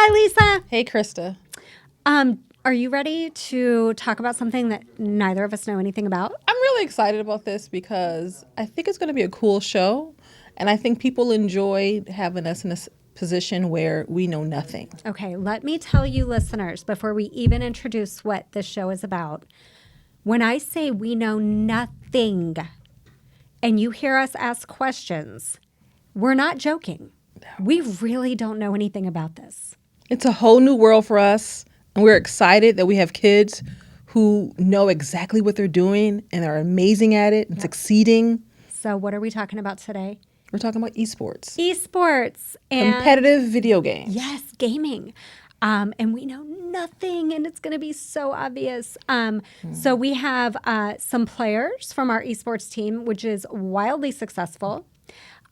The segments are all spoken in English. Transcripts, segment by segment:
Hi, Lisa. Hey, Krista. Are you ready to talk about something that neither of us know anything about? I'm really excited about this because I think it's going to be a cool show, and I think people enjoy having us in a position where we know nothing. Okay, let me tell you, listeners, before we even introduce what this show is about. When I say we know nothing and you hear us ask questions, we're not joking. We really don't know anything about this. It's a whole new world for us, and we're excited that we have kids who know exactly what they're doing and are amazing at it and succeeding. So, what are we talking about today? We're talking about esports. Esports and Competitive video games. yes, gaming. And we know nothing, and it's going to be so obvious. So we have some players from our esports team, which is wildly successful,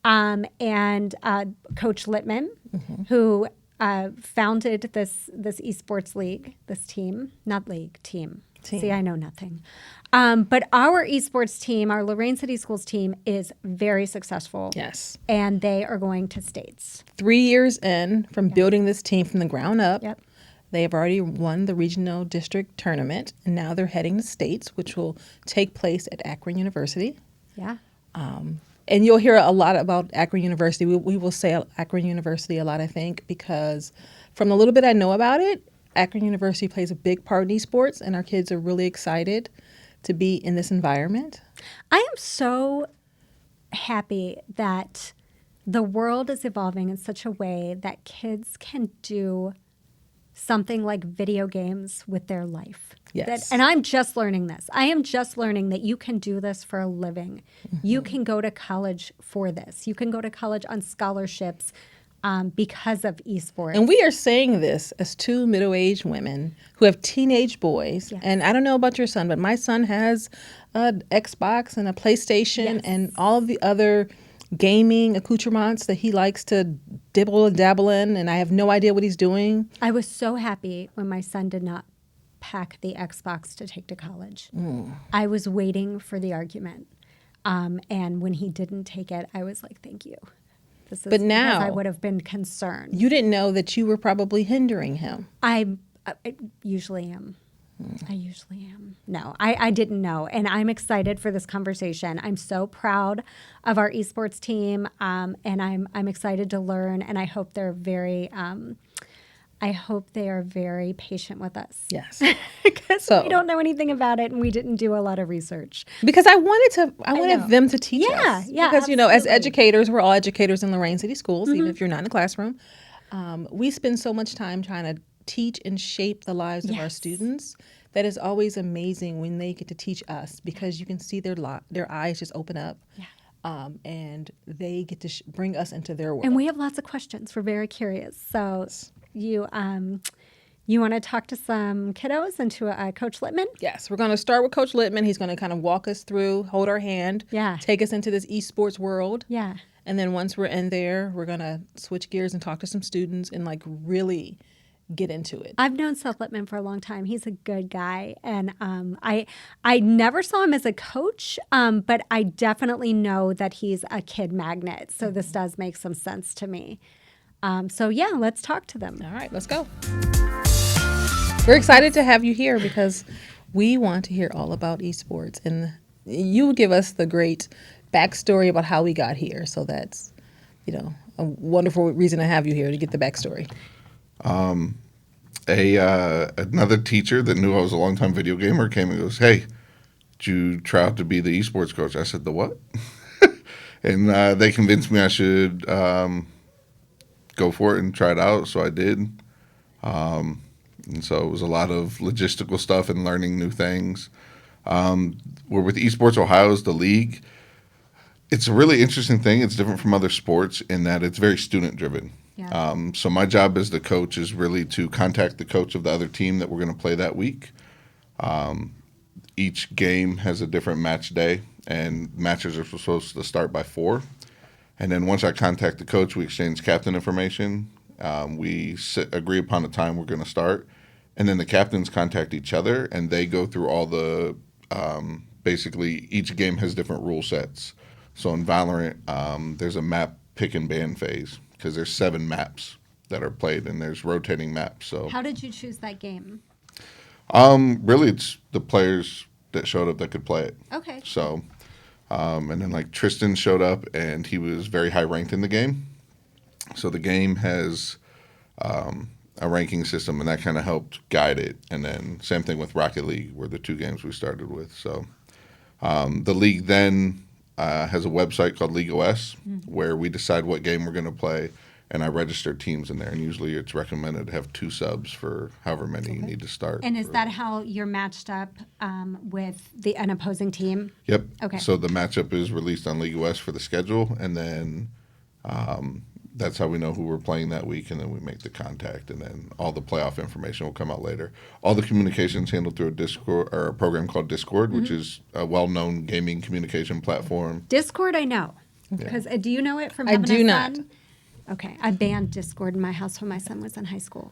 and Coach Litman, who founded this esports league, this team, not league, team. See, I know nothing. But our esports team, our Lorain City Schools team, is very successful. Yes. And they are going to states. 3 years in from building this team from the ground up. Yep. They have already won the regional district tournament, and now they're heading to states, which will take place at Akron University. Yeah. And you'll hear a lot about Akron University. We will say Akron University a lot, I think, because from the little bit I know about it, Akron University plays a big part in esports, and our kids are really excited to be in this environment. I am so happy that the world is evolving in such a way that kids can do something like video games with their life. Yes. And I'm just learning this. I am just learning that you can do this for a living. You can go to college for this. You can go to college on scholarships because of esports. And we are saying this as two middle-aged women who have teenage boys. Yes. And I don't know about your son, but my son has an Xbox and a PlayStation Yes. and all of the other gaming accoutrements that he likes to dibble and dabble in, and I have no idea what he's doing. I was so happy when my son did not pack the Xbox to take to college. I was waiting for the argument. And when he didn't take it, I was like, thank you. This is But now- because I would have been concerned. You didn't know that you were probably hindering him. I usually am. I usually am. No, I didn't know. And I'm excited for this conversation. I'm so proud of our esports team, and I'm excited to learn. And I hope they're very patient with us. Yes. Because So- we don't know anything about it, and we didn't do a lot of research. Because I know. wanted them to teach us. Yeah, Because, as absolutely. educators, we're all educators in Lorain City Schools, even if you're not in the classroom. We spend so much time trying to teach and shape the lives of our Yes. students. That is always amazing when they get to teach us, because you can see their eyes just open up. Yeah. And they get to bring us into their world. And we have lots of questions. We're very curious. So you want to talk to some kiddos and to Coach Litman? Yes, we're going to start with Coach Litman. He's going to kind of walk us through, hold our hand, Yeah. take us into this esports world. Yeah. And then once we're in there, we're going to switch gears and talk to some students and really get into it. I've known Seth Litman for a long time. He's a good guy. And I never saw him as a coach, but I definitely know that he's a kid magnet. So this does make some sense to me. So yeah, let's talk to them. All right, let's go. We're excited to have you here because we want to hear all about esports. And you give us the great backstory about how we got here. So that's, a wonderful reason to have you here, to get the backstory. Another teacher that knew I was a longtime video gamer came and goes, "Hey, did you try out to be the esports coach?" I said, "The what?" And they convinced me I should go for it and try it out, so I did. And so it was a lot of logistical stuff and learning new things. We're with Esports Ohio as the league. It's a really interesting thing. It's different from other sports in that it's very student-driven. Yeah. So my job as the coach is really to contact the coach of the other team that we're going to play that week. Each game has a different match day, and matches are supposed to start by 4. And then once I contact the coach, we exchange captain information. We agree upon the time we're going to start. And then the captains contact each other, and they go through all the basically each game has different rule sets. So in Valorant, there's a map pick and ban phase because there's 7 maps that are played, and there's rotating maps. So How did you choose that game? really, it's the players that showed up that could play it. Okay. So, and then like Tristan showed up, and he was very high ranked in the game. So the game has a ranking system, and that kind of helped guide it. And then same thing with Rocket League, were the two games we started with. So the league then has a website called League OS where we decide what game we're going to play, and I register teams in there. And usually it's recommended to have 2 subs for however many you need to start. And is that how you're matched up with an opposing team? Yep. Okay. So the matchup is released on League OS for the schedule, and then that's how we know who we're playing that week, and then we make the contact, and then all the playoff information will come out later. All the communications handled through a Discord or a program called Discord, which is a well-known gaming communication platform. Discord, I know. Because do you know it from I having do a not. son? Okay. I banned Discord in my house when my son was in high school.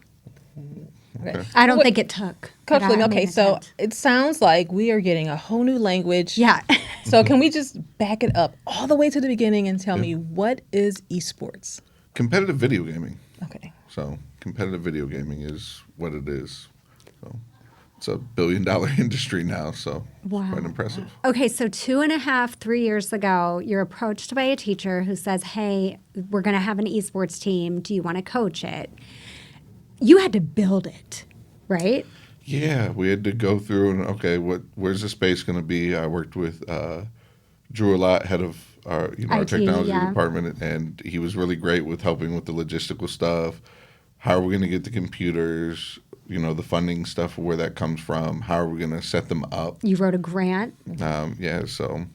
Okay. I don't think it took. Coach but I Ling, made okay, an so attempt. it sounds like we are getting a whole new language. Yeah. So can we just back it up all the way to the beginning and tell me what is esports? Competitive video gaming. Okay. So competitive video gaming is what it is. So it's a $1 billion industry now, so Wow. it's quite impressive. Okay, so 2.5, 3 years ago, you're approached by a teacher who says, hey, we're going to have an esports team. Do you want to coach it? You had to build it, right? Yeah, we had to go through and where's the space going to be? I worked with Drew a lot, head of our our IT, technology yeah. department, and he was really great with helping with the logistical stuff. How are we going to get the computers? The funding stuff, where that comes from. How are we going to set them up? You wrote a grant. So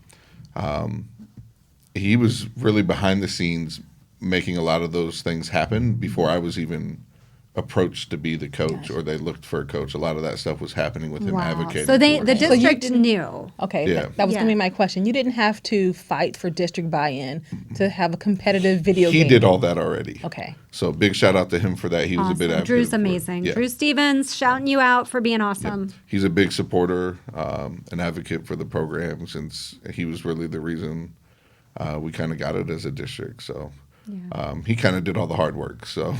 he was really behind the scenes making a lot of those things happen before I was even approached to be the coach, or they looked for a coach. A lot of that stuff was happening with him advocating. So for the it. district knew. Okay, Yeah. that was Yeah. going to be my question. You didn't have to fight for district buy-in to have a competitive video He game. did all that already. Okay. So big shout out to him for that. He was a bit Awesome. advocate Drew's for it. amazing. Yeah. Drew Stevens, shouting you out for being awesome. He's a big supporter, an advocate for the program, since he was really the reason we kind of got it as a district. So he kind of did all the hard work. So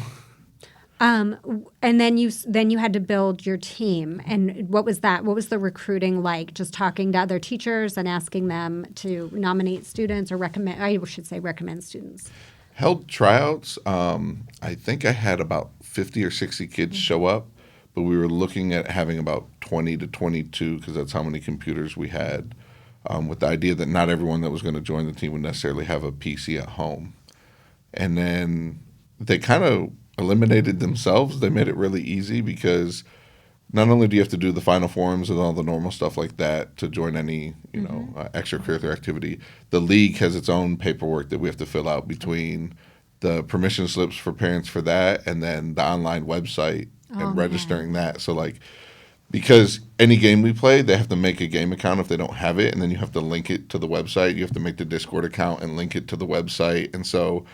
And then you had to build your team. And what was that? What was the recruiting like? Just talking to other teachers and asking them to nominate students or recommend? I should say recommend students. held tryouts. I think I had about 50 or 60 kids show up, but we were looking at having about 20 to 22 because that's how many computers we had, with the idea that not everyone that was going to join the team would necessarily have a PC at home. And then they kind of eliminated themselves. They made it really easy because not only do you have to do the final forms and all the normal stuff like that to join any extracurricular activity, the league has its own paperwork that we have to fill out between the permission slips for parents for that and then the online website and registering that. So like, because any game we play, they have to make a game account if they don't have it, and then you have to link it to the website. You have to make the Discord account and link it to the website. And so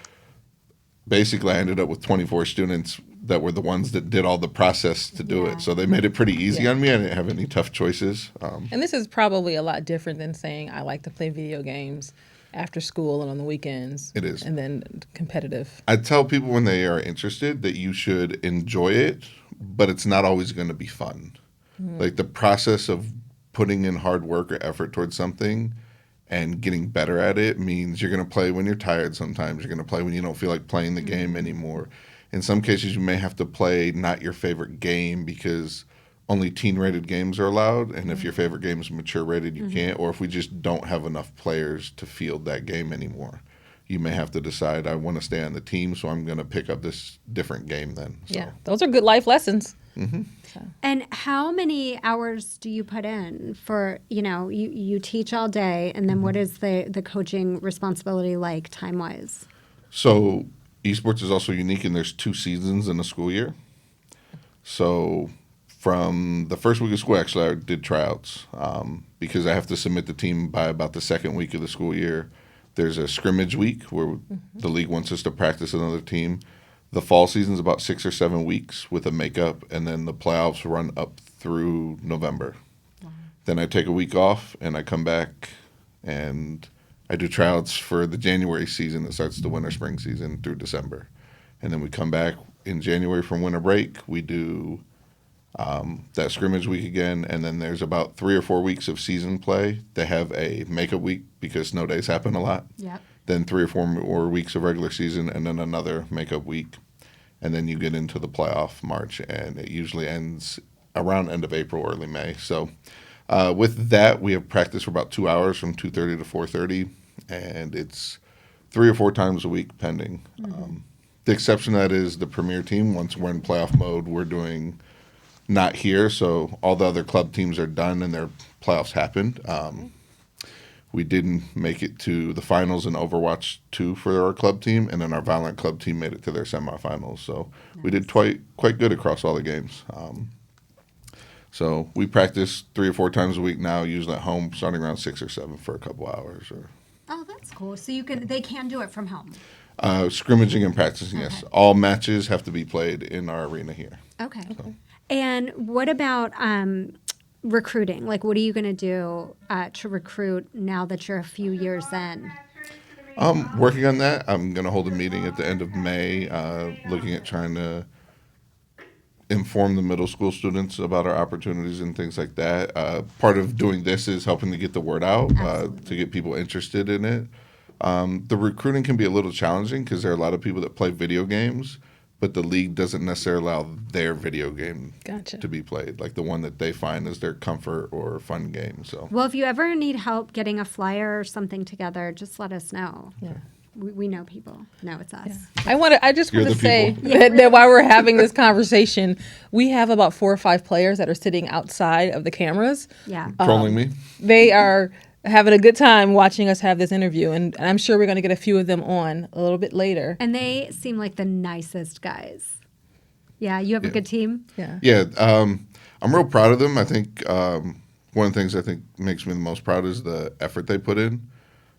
basically I ended up with 24 students that were the ones that did all the process to do it. So they made it pretty easy on me. I didn't have any tough choices. And this is probably a lot different than saying I like to play video games after school and on the weekends. It is. And then competitive. I tell people when they are interested that you should enjoy it, but it's not always going to be fun. Like the process of putting in hard work or effort towards something and getting better at it means you're going to play when you're tired sometimes. You're going to play when you don't feel like playing the game anymore. In some cases, you may have to play not your favorite game because only teen-rated games are allowed, and if your favorite game is mature-rated, you can't, or if we just don't have enough players to field that game anymore. You may have to decide, I want to stay on the team, so I'm going to pick up this different game then. So. Yeah, those are good life lessons. And how many hours do you put in for, you teach all day, and then what is the coaching responsibility like time-wise? So esports is also unique, and there's 2 seasons in a school year. So from the first week of school, actually, I did tryouts because I have to submit the team by about the second week of the school year. There's a scrimmage week where the league wants us to practice another team. The fall season's about 6 or 7 weeks with a makeup, and then the playoffs run up through November. Then I take a week off, and I come back, and I do tryouts for the January season that starts the winter-spring season through December. and then we come back in January from winter break. We do that scrimmage week again, and then there's about 3 or 4 weeks of season play. They have a makeup week because snow days happen a lot. Yep. Then 3 or 4 more weeks of regular season, and then another makeup week, and then you get into the playoff March, and it usually ends around end of April, early May. So with that, we have practice for about 2 hours from 2:30 to 4:30, and it's 3 or 4 times a week pending. The exception to that is the premier team. Once we're in playoff mode, we're doing not here, so all the other club teams are done and their playoffs happened. We didn't make it to the finals in Overwatch 2 for our club team, and then our Valorant club team made it to their semifinals. So we did quite good across all the games. So we practice 3 or 4 times a week now, usually at home, starting around 6 or 7 for a couple hours. Oh, that's cool. So they can do it from home. Scrimmaging and practicing, yes. All matches have to be played in our arena here. Okay. And what about recruiting? Like, what are you going to do to recruit now that you're a few years in? Working on that. I'm going to hold a meeting at the end of May, looking at trying to inform the middle school students about our opportunities and things like that. Part of doing this is helping to get the word out, to get people interested in it. The recruiting can be a little challenging because there are a lot of people that play video games, but the league doesn't necessarily allow their video game to be played, like the one that they find is their comfort or fun game. So, well, if you ever need help getting a flyer or something together, just let us know. Yeah. We know people. No, it's us. Yeah. I just want to say people. that while we're having this conversation, we have about 4 or 5 players that are sitting outside of the cameras. Yeah. Trolling me. They are having a good time watching us have this interview, and I'm sure we're going to get a few of them on a little bit later. And they seem like the nicest guys. Yeah, you have a good team? Yeah, I'm real proud of them. I think one of the things I think makes me the most proud is the effort they put in.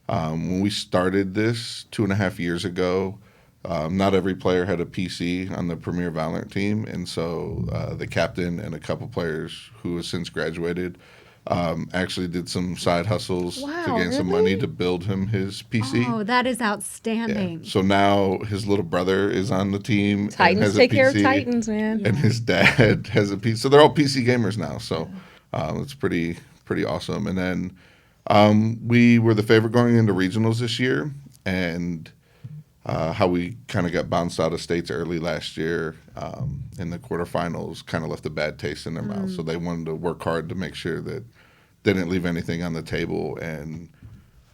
When we started this 2.5 years ago, not every player had a PC on the Premier Valorant team, and so the captain and a couple players who have since graduated actually did some side hustles to gain some money to build him his PC. Oh, that is outstanding. Yeah. So now his little brother is on the team. Titans has take a PC, care of Titans, man. And his dad has a PC. So they're all PC gamers now. So it's pretty awesome. And then we were the favorite going into regionals this year. And how we kind of got bounced out of states early last year in the quarterfinals kind of left a bad taste in their mouth. So they wanted to work hard to make sure that they didn't leave anything on the table. And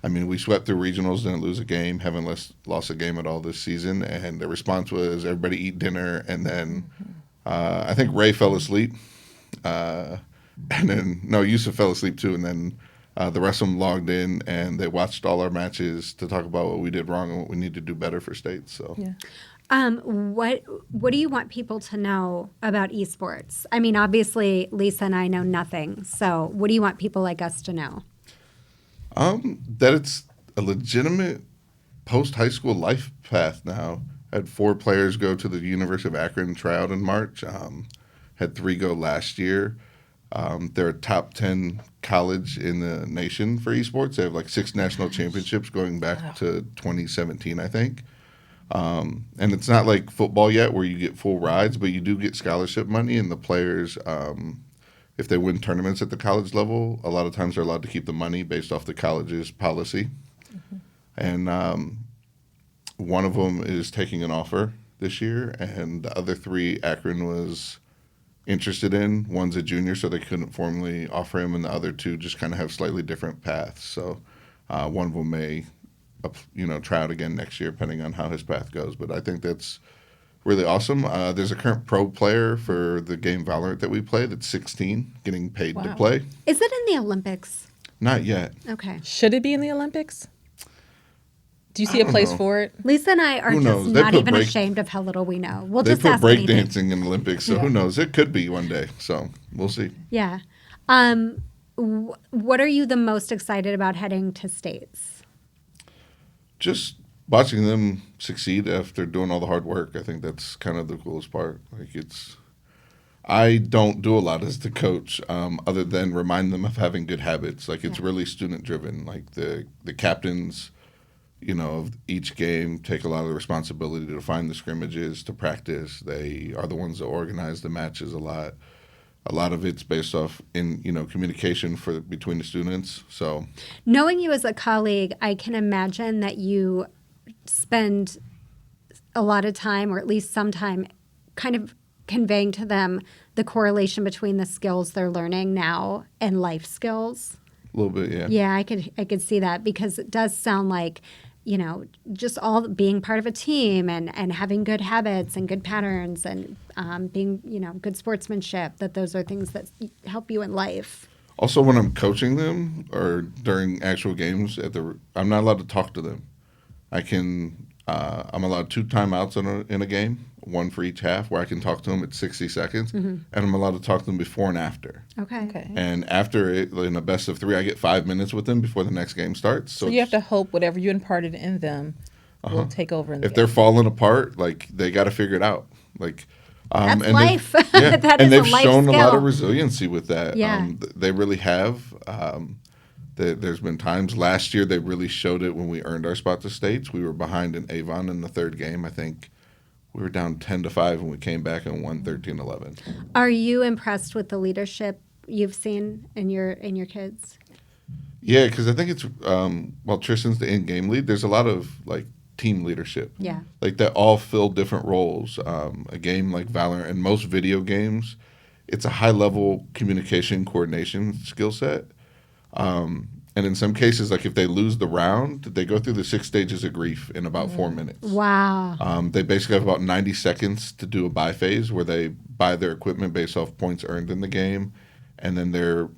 I mean, we swept through regionals, didn't lose a game, haven't lost a game at all this season. And the response was everybody eat dinner. And then I think Ray fell asleep. And then, no, Youssef fell asleep too. And then the rest of them logged in and they watched all our matches to talk about what we did wrong and what we need to do better for states. So, what do you want people to know about esports? I mean, obviously, Lisa and I know nothing. So, what do you want people like us to know? That it's a legitimate post-high school life path now. I had 4 players go to the University of Akron tryout in March. Had 3 go last year. They're a top 10 college in the nation for esports. They have like 6 national championships going back to 2017, I think. And it's not like football yet where you get full rides, but you do get scholarship money, and the players, if they win tournaments at the college level, a lot of times they're allowed to keep the money based off the college's policy. And one of them is taking an offer this year, and the other 3 Akron was interested in. One's a junior, so they couldn't formally offer him, and the other 2 just kind of have slightly different paths. So one of them may, try out again next year, depending on how his path goes. But I think that's really awesome. There's a current pro player for the game Valorant that we play that's 16, getting paid to play. Is it in the Olympics? Not yet. Okay. Should it be in the Olympics? Do you see a place for it? Lisa and I are just not even ashamed of how little we know. We'll just ask They put anything. breakdancing in the Olympics, so who knows? It could be one day. So we'll see. Yeah. What are you the most excited about heading to states? Just watching them succeed after doing all the hard work. I think that's kind of the coolest part. I don't do a lot as the coach other than remind them of having good habits. It's really student driven. Like the captains of each game, take a lot of the responsibility to find the scrimmages, to practice. They are the ones that organize the matches a lot. A lot of it's based off in communication between the students. So knowing you as a colleague, I can imagine that you spend a lot of time, or at least some time, kind of conveying to them the correlation between the skills they're learning now and life skills. A little bit, yeah. Yeah, I could see that, because it does sound like, just all being part of a team and having good habits and good patterns and being, good sportsmanship, that those are things that help you in life. Also, when I'm coaching them or during actual games, I'm not allowed to talk to them. I'm allowed 2 timeouts in a game, 1 for each half, where I can talk to them at 60 seconds, and I'm allowed to talk to them before and after. Okay. And after it, in a best of 3, I get 5 minutes with them before the next game starts. So you have to hope whatever you imparted in them will take over. If they're falling apart, they got to figure it out. That's life. Yeah, That and is a they've life shown skill. a lot of resiliency with that. Yeah. They really have. There's been times last year they really showed it when we earned our spot to states. We were behind in Avon in the 3rd game. I think we were down 10-5 when we came back and won 13-11. Are you impressed with the leadership you've seen in your kids? Yeah, because I think it's while Tristan's the in-game lead, there's a lot of team leadership. Yeah. That all fill different roles. A game like Valorant and most video games, it's a high-level communication coordination skill set. And in some cases, if they lose the round, they go through the 6 stages of grief in about 4 minutes. Wow. They basically have about 90 seconds to do a buy phase where they buy their equipment based off points earned in the game. And then they're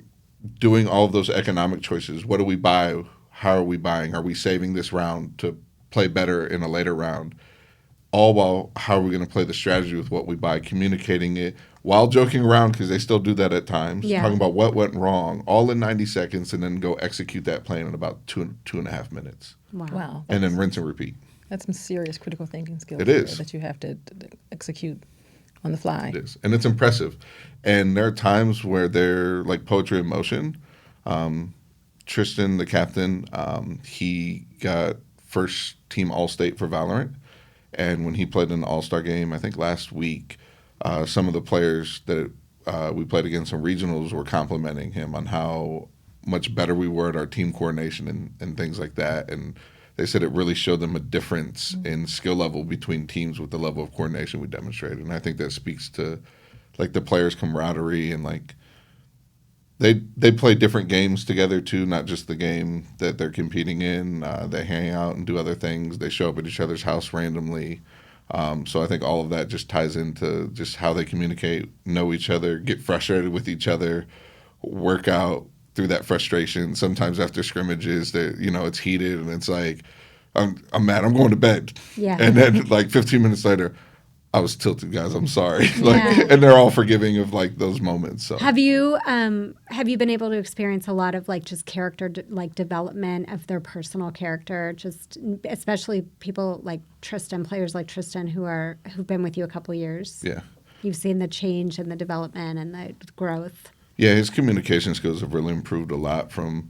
doing all of those economic choices. What do we buy? How are we buying? Are we saving this round to play better in a later round? All while how are we going to play the strategy with what we buy, communicating it while joking around, because they still do that at times, talking about what went wrong, all in 90 seconds, and then go execute that plan in about 2.5 minutes. Wow. And then rinse and repeat. That's some serious critical thinking skills. It is. That you have to execute on the fly. It is. And it's impressive. And there are times where they're like poetry in motion. Tristan, the captain, he got first team All-State for Valorant. And when he played in the All-Star game, I think last week, some of the players that we played against in regionals were complimenting him on how much better we were at our team coordination and things like that. And they said it really showed them a difference in skill level between teams with the level of coordination we demonstrated. And I think that speaks to the players' camaraderie and they play different games together too, not just the game that they're competing in. They hang out and do other things. They show up at each other's house randomly. So I think all of that just ties into just how they communicate, know each other, get frustrated with each other, work out through that frustration. Sometimes after scrimmages, it's heated and it's I'm mad, I'm going to bed. Yeah. And then 15 minutes later, I was tilted, guys. I'm sorry. And they're all forgiving of those moments. So have you been able to experience a lot of just character development of their personal character, just especially people like Tristan, players like Tristan who've been with you a couple years? Yeah. You've seen the change and the development and the growth. Yeah, his communication skills have really improved a lot from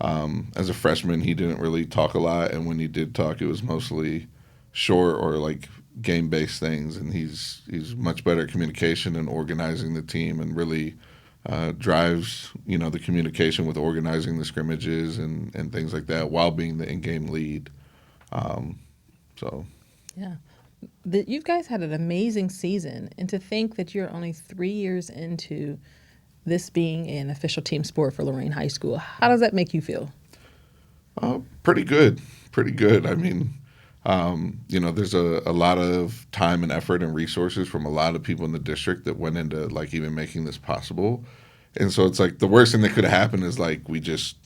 as a freshman, he didn't really talk a lot, and when he did talk, it was mostly short or game-based things, and he's much better at communication and organizing the team, and really drives the communication with organizing the scrimmages and things like that while being the in-game lead. Yeah, you guys had an amazing season, and to think that you're only 3 years into this being an official team sport for Lorain High School, how does that make you feel? Pretty good. I mean, there's a lot of time and effort and resources from a lot of people in the district that went into even making this possible. And so it's the worst thing that could have happened is we just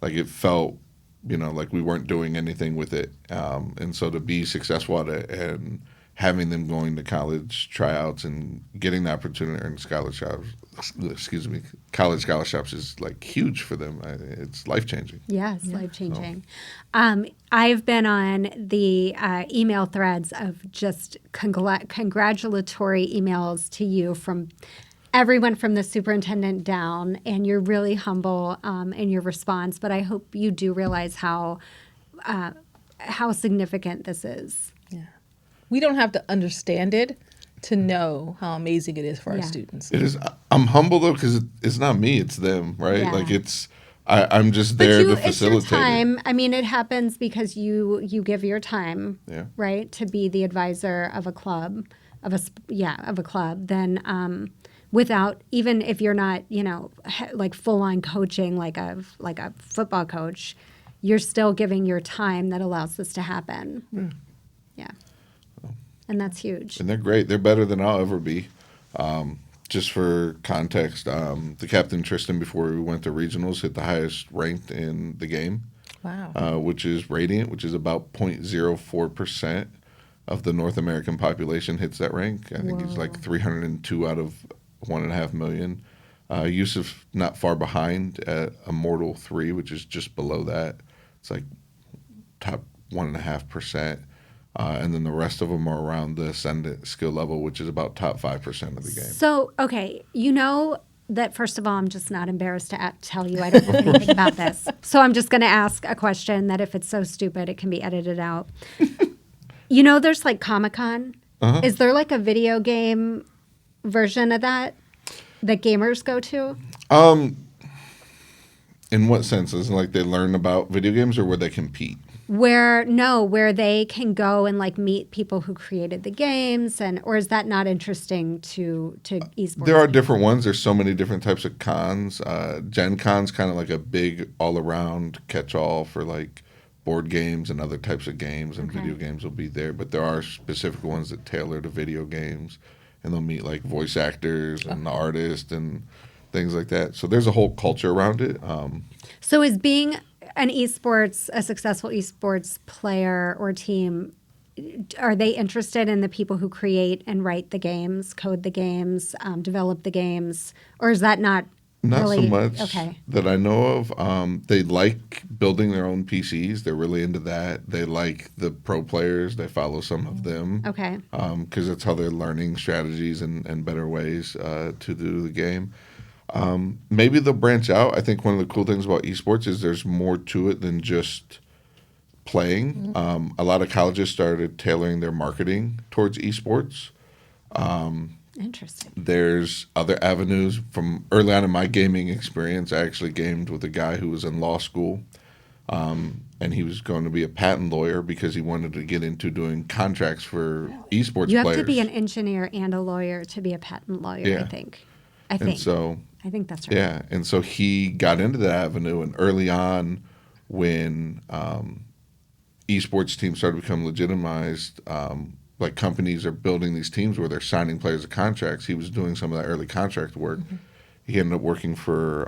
it felt, we weren't doing anything with it. And so to be successful at it and having them going to college tryouts and getting the opportunity to earn college scholarships is huge for them. It's life-changing. Yes, life-changing. I've been on the email threads of just congratulatory emails to you from everyone from the superintendent down, and you're really humble in your response, but I hope you do realize how how significant this is. Yeah. We don't have to understand it to know how amazing it is for our students. It is. I'm humble though because it's not me, it's them, right? Yeah. Like I'm just there to facilitate it's your time. I mean, it happens because you give your time, right, to be the advisor of a club, of a club. Then without, even if you're not, like full on coaching like a football coach, you're still giving your time that allows this to happen. Yeah. And that's huge. And they're great. They're better than I'll ever be. Just for context, the captain Tristan, before we went to regionals, hit the highest ranked in the game. Wow. Which is Radiant, which is about 0.04% of the North American population hits that rank. I think he's like 302 out of 1.5 million. Youssef not far behind at Immortal 3, which is just below that. It's like top 1.5%. And then the rest of them are around the ascendant skill level, which is about top 5% of the game. So, okay, that first of all, I'm just not embarrassed to tell you I don't know anything about this. So I'm just going to ask a question that if it's so stupid, it can be edited out. There's like Comic-Con. Is there like a video game version of that gamers go to? In what sense? Is it like they learn about video games or where they compete? Where they can go and like meet people who created the games, or is that not interesting to esports? There are different ones. There's so many different types of cons. Gen Con's kind of like a big all-around catch-all for like board games and other types of games, and video games will be there. But there are specific ones that tailor to video games, and they'll meet like voice actors and the artists and things like that. So there's a whole culture around it. So is being a successful esports player or team, are they interested in the people who create and write the games, code the games, develop the games, or is that not really, so much that I know of. They like building their own PCs. They're really into that. They like the pro players. They follow some of them. Okay. Because that's how they're learning strategies and better ways to do the game. Maybe they'll branch out. I think one of the cool things about esports is there's more to it than just playing. A lot of colleges started tailoring their marketing towards esports. Interesting. There's other avenues. From early on in my gaming experience, I actually gamed with a guy who was in law school, and he was going to be a patent lawyer because he wanted to get into doing contracts for esports players. You have to be an engineer and a lawyer to be a patent lawyer, I think. And so, I think that's right. Yeah, and so he got into that avenue, and early on when esports teams started to become legitimized, like companies are building these teams where they're signing players to contracts. He was doing some of that early contract work. He ended up working for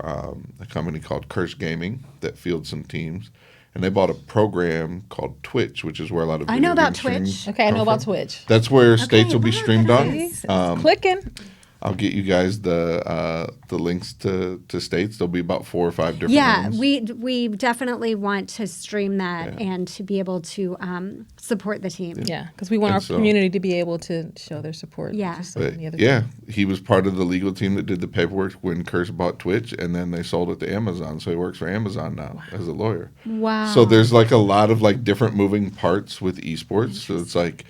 a company called Curse Gaming that fields some teams. And they bought a program called Twitch, which is where a lot of I know about Twitch. Okay, I know about Twitch. That's where states will be streamed on. Clicking. I'll get you guys the links to states. There'll be about 4 or 5 different ones. we definitely want to stream that and to be able to support the team. Yeah, because we want our community to be able to show their support. Yeah. He was part of the legal team that did the paperwork when Curse bought Twitch, and then they sold it to Amazon. So he works for Amazon now as a lawyer. Wow. So there's like a lot of like different moving parts with esports. So it's like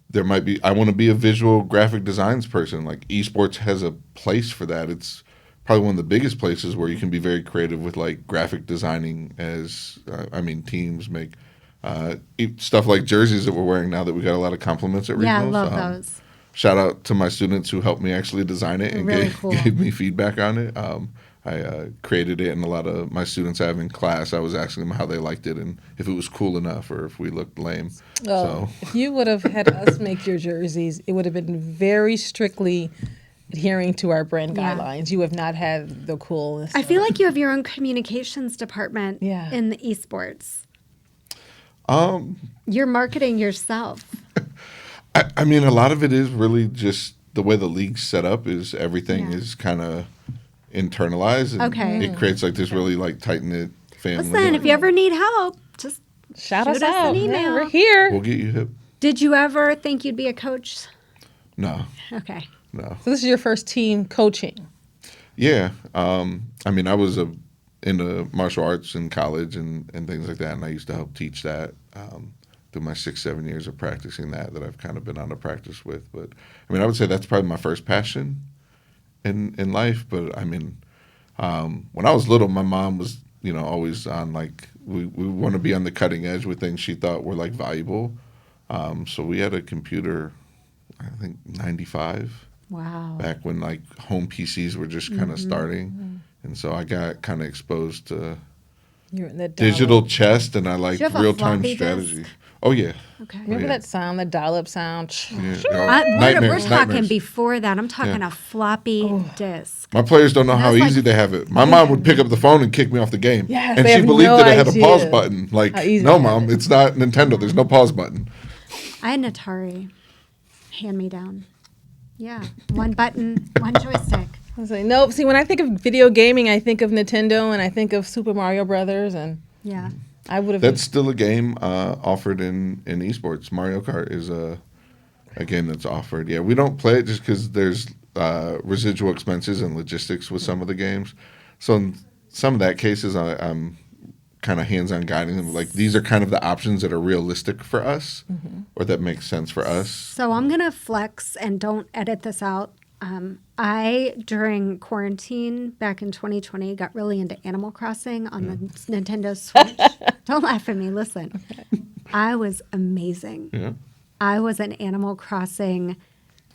there might be, I want to be a visual graphic designs person. Like esports has a place for that. It's probably one of the biggest places where you can be very creative with like graphic designing as, teams make stuff like jerseys that we're wearing now that we got a lot of compliments at regionals. Yeah, I love those. Shout out to my students who helped me actually design it and gave me feedback on it. I created it, and a lot of my students I have in class, I was asking them how they liked it and if it was cool enough or if we looked lame. Well, if you would have had us make your jerseys, it would have been very strictly adhering to our brand guidelines. You have not had the coolness. I feel like you have your own communications department in the esports. You're marketing yourself. I mean, a lot of it is really just the way the league's set up is everything is kind of internalized. And it creates like this really like tight-knit family. Listen, if you ever need help, just shout us out. An email. Yeah, we're here. We'll get you hip. Did you ever think you'd be a coach? No. Okay. No. So this is your first team coaching. Yeah. I was into martial arts in college and things like that, and I used to help teach that. through my 6-7 years of practicing that I've kind of been on to practice with. But I mean, I would say that's probably my first passion in life. But I mean, when I was little, my mom was, you know, always on like, we want to be on the cutting edge with things she thought were like valuable. So we had a computer, I think 95. Wow. Back when like home PCs were just kind of starting. And so I got kind of exposed to You're in the digital chess, and I like Did you have a real-time floppy strategy. disk? Oh, yeah. Okay. Remember yeah. that sound, the dial-up sound? Yeah. We're Nightmares, talking nightmares. before that. I'm talking Yeah. a floppy disk. My players don't know And how that's easy like- they have it. My mom would pick up the phone and kick me off the game. Yes, and they she have believed no that it had a pause idea button. Like, how easy no, they have Mom, it. it's not Nintendo. There's no pause button. I had an Atari hand-me-down. Yeah. One button, one joystick. I was like, nope. See, when I think of video gaming, I think of Nintendo and I think of Super Mario Brothers, and Yeah. I would have. That's still a game offered in esports. Mario Kart is a game that's offered. Yeah, we don't play it just because there's residual expenses and logistics with some of the games. So in some of that cases, I'm kind of hands-on guiding them. Like, these are kind of the options that are realistic for us or that make sense for us. So I'm going to flex and don't edit this out. I, during quarantine back in 2020, got really into Animal Crossing on the Nintendo Switch. Don't laugh at me. Listen. I was amazing. Yeah. I was an Animal Crossing.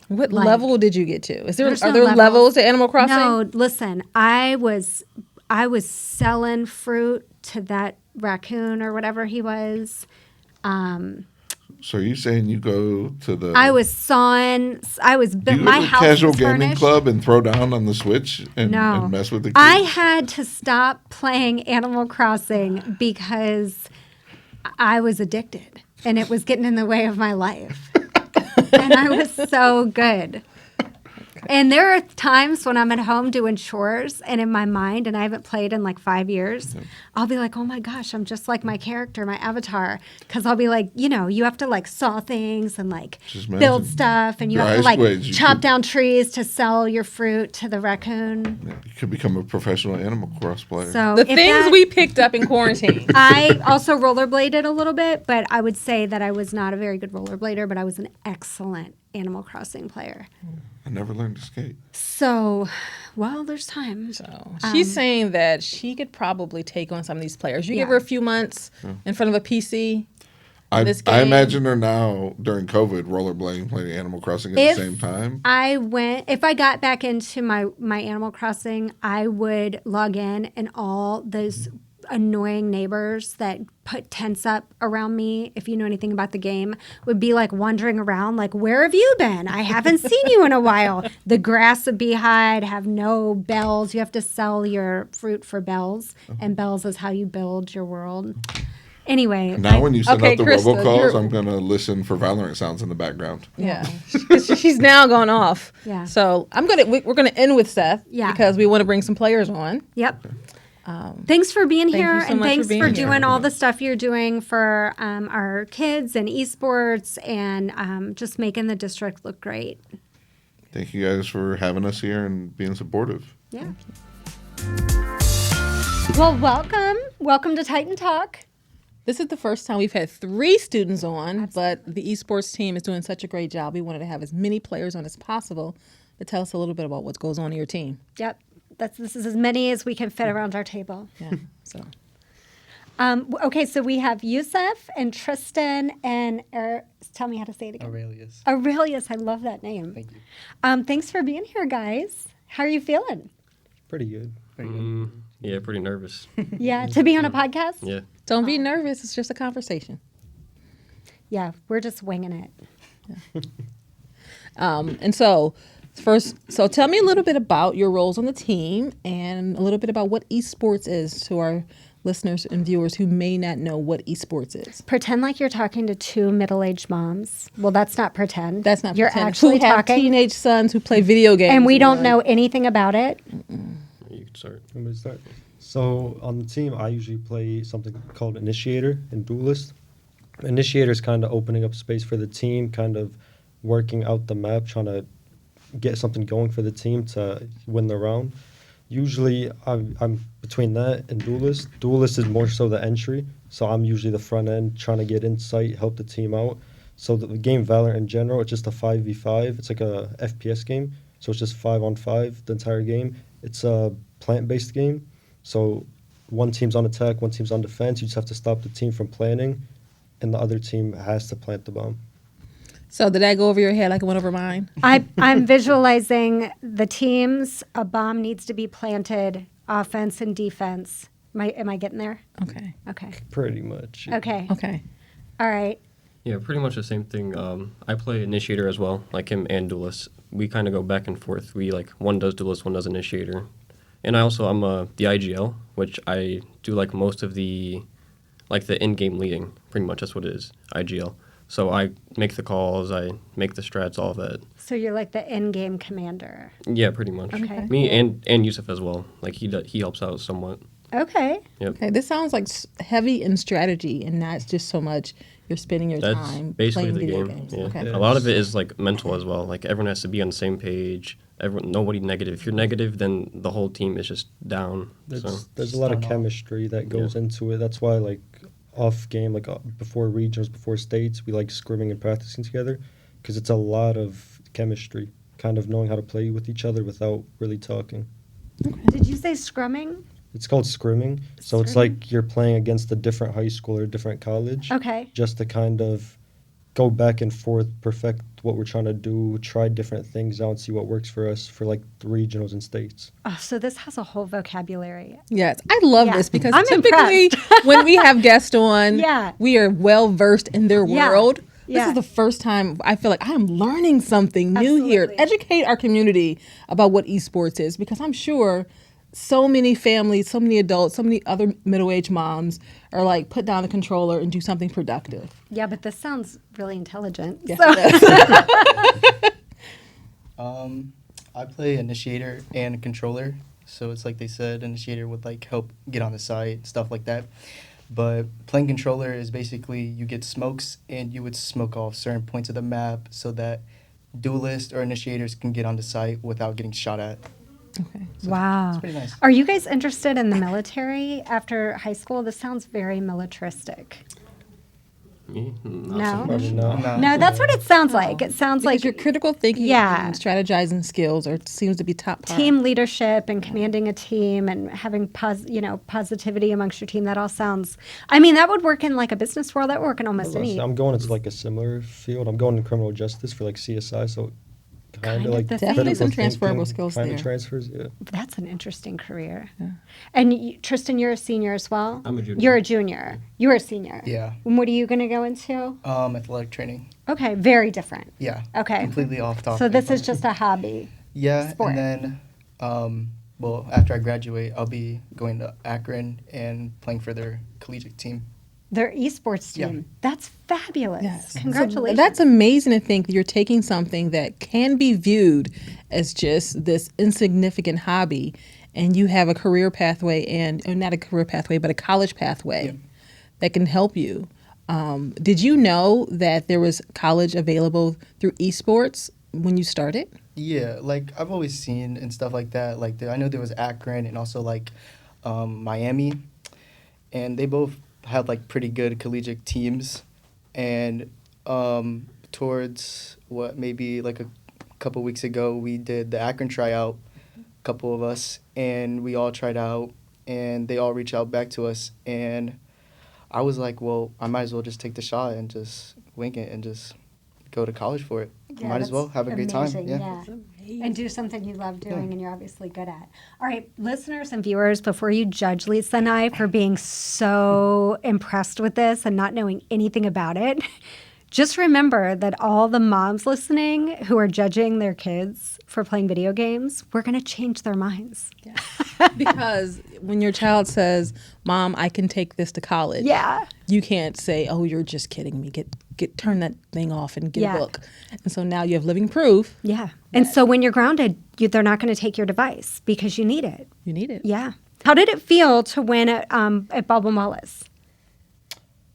What like- level did you get to? Are There's there no levels to Animal Crossing? No, listen. I was selling fruit to that raccoon or whatever he was. So are you saying you go to the I was sawing. I was. do you My go to house casual was gaming furnished. club and throw down on the Switch and No. mess with the kids? I had to stop playing Animal Crossing because I was addicted and it was getting in the way of my life. And I was so good. And there are times when I'm at home doing chores and in my mind, and I haven't played in like 5 years, I'll be like, oh my gosh, I'm just like my character, my avatar. Because I'll be like, you know, you have to like saw things and like Just build imagine stuff, and you your have to eyes like squid, you chop could- down trees to sell your fruit to the raccoon. You could become a professional Animal Cross player. So The if things that- we picked up in quarantine. I also rollerbladed a little bit, but I would say that I was not a very good rollerblader, but I was an excellent Animal Crossing player. I never learned to skate. So, well, there's time. So she's saying that she could probably take on some of these players. You give Yeah. her a few months in front of a PC. I this I game. imagine her now during COVID rollerblading, playing Animal Crossing at If- the same time. If I got back into my Animal Crossing, I would log in, and all those annoying neighbors that put tents up around me, if you know anything about the game, would be like wandering around like, where have you been? I haven't seen you in a while. The grass would be high, I'd have no bells. You have to sell your fruit for bells, and bells is how you build your world. Anyway, Now when you send Okay, out the Krista, robocalls, you're- I'm going to listen for Valorant sounds in the background. Yeah, she's now gone off. Yeah. So we're gonna end with Seth. Yeah. Because we want to bring some players on. Yep. Thanks for being thank here, you so and much for thanks being for here. doing all the stuff you're doing for our kids and esports, and just making the district look great. Thank you guys for having us here and being supportive. Yeah. Well, welcome to Titan Talk. This is the first time we've had 3 students on, but the esports team is doing such a great job. We wanted to have as many players on as possible to tell us a little bit about what goes on in your team. Yep. This is as many as we can fit around our table. Yeah. So Okay, so we have Youssef and Tristan and tell me how to say it again. Aurelius. Aurelius, I love that name. Thank you. Thanks for being here, guys. How are you feeling? Pretty good. Pretty good. Yeah, pretty nervous. Yeah, to be on a podcast? Yeah. don't be nervous. It's just a conversation. Yeah, we're just winging it. And so tell me a little bit about your roles on the team and a little bit about what esports is to our listeners and viewers who may not know what esports is. Pretend like you're talking to 2 middle-aged moms. Well, that's not pretend. That's not You're pretend. actually who have talking, teenage sons who play video games. and we don't like- know anything about it. You can start. Let me start. So on the team, I usually play something called Initiator and Duelist. Initiator is kind of opening up space for the team, kind of working out the map, trying to get something going for the team to win the round. Usually, I'm between that and Duelist. Duelist is more so the entry, So I'm usually the front end trying to get insight, help the team out. So the game Valorant in general, it's just a 5v5. It's like a FPS game. So it's just 5-on-5 the entire game. It's a plant-based game. So one team's on attack, one team's on defense. You just have to stop the team from planting, and the other team has to plant the bomb. So did that go over your head like it went over mine? I'm visualizing the teams. A bomb needs to be planted, offense and defense. Am I getting there? Okay. Okay. Pretty much. Okay. Okay. All right. Yeah, pretty much the same thing. I play initiator as well, like him and duelist. We kind of go back and forth. We like one does duelist, one does initiator, and I'm the IGL, which I do like most of the in-game leading. Pretty much that's what it is, IGL. So I make the calls, I make the strats, all of that. So you're like the in-game commander. Yeah, pretty much. Okay. Me and Youssef as well. Like he helps out somewhat. Okay. Yep. Okay, this sounds like heavy in strategy and not just so much you're spending your That's time basically playing the video game. games. Yeah. Okay. A lot of it is like mental as well. Like everyone has to be on the same page. Nobody negative. If you're negative, then the whole team is just down. There's a lot of chemistry that goes into it. That's why, like, off game, like before regionals, before states, we like scrimming and practicing together because it's a lot of chemistry, kind of knowing how to play with each other without really talking. Did you say scrumming? It's called scrimming. So it's like you're playing against a different high school or a different college. Okay. Just to kind of go back and forth, perfect what we're trying to do, try different things out and see what works for us for like the regionals and states. Oh, so this has a whole vocabulary. Yes, I love Yeah. this because I'm typically when we have guests on, Yeah. we are well versed in their Yeah. world. Yeah. This is the first time I feel like I am learning something new here. Absolutely. Educate our community about what esports is because I'm sure so many families, so many adults, so many other middle-aged moms are like, put down the controller and do something productive. Yeah, but this sounds really intelligent. Yes, So- it does. I play initiator and controller, so it's like they said, initiator would like help get on the site, stuff like that. But playing controller is basically you get smokes and you would smoke off certain points of the map so that duelists or initiators can get on the site without getting shot at. Okay. Wow. It's pretty nice. Are you guys interested in the military after high school? This sounds very militaristic. Me? Not No? so much. Probably not. No, that's what it sounds like. It sounds Because like your critical thinking Yeah. and strategizing skills seems to be top part. team leadership and commanding a team and having positivity amongst your team. That all sounds. I mean, that would work in like a business world. That would work in almost any. I'm going into like a similar field. I'm going to criminal justice for like CSI, so Kind kind of of like the Definitely same. some transferable skills kind there. of transfers, yeah. That's an interesting career. And Tristan, you're a senior as well. I'm a junior. You're a junior. You're a senior. Yeah. And what are you going to go into? Athletic training. Okay, very different. Yeah. Okay. Completely off topic. So this is just a hobby. Yeah, sport. and then, well, after I graduate, I'll be going to Akron and playing for their collegiate team. Their esports Yeah. team. That's fabulous. Yes. Congratulations. So that's amazing to think that you're taking something that can be viewed as just this insignificant hobby and you have a career pathway or not a career pathway, but a college pathway Yeah. that can help you. Did you know that there was college available through esports when you started? Yeah, like I've always seen and stuff like that. Like I know there was Akron and also like Miami, and they both had like pretty good collegiate teams. And towards maybe like a couple weeks ago, we did the Akron tryout, a couple of us, and we all tried out, and they all reached out back to us, and I was like, well, I might as well just take the shot and just wing it and just go to college for it. Yeah, Might as well that's have a great time. amazing, Yeah. And do something you love doing and you're obviously good at. All right, listeners and viewers, before you judge Lisa and I for being so impressed with this and not knowing anything about it, just remember that all the moms listening who are judging their kids for playing video games, we're going to change their minds. Because when your child says, "Mom, I can take this to college," Yeah. you can't say, "Oh, you're just kidding me. Turn that thing off and get Yeah. a book." And so now you have living proof. Yeah. And so when you're grounded, they're not going to take your device because you need it. You need it. Yeah. How did it feel to win at Baldwin Wallace?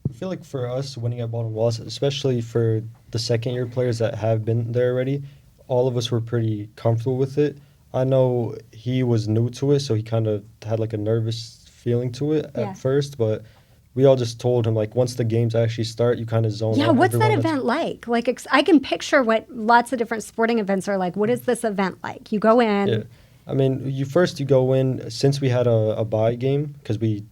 I feel like for us, winning at Baldwin Wallace, especially for the second-year players that have been there already, all of us were pretty comfortable with it. I know he was new to it, so he kind of had like a nervous feeling to it Yeah. at first, but we all just told him, like, once the games actually start, you kind of zone Yeah, out what's that everyone that's- event like? Like, I can picture what lots of different sporting events are like. What is this event like? You go in. Yeah. I mean, you go in, since we had a bye game, because we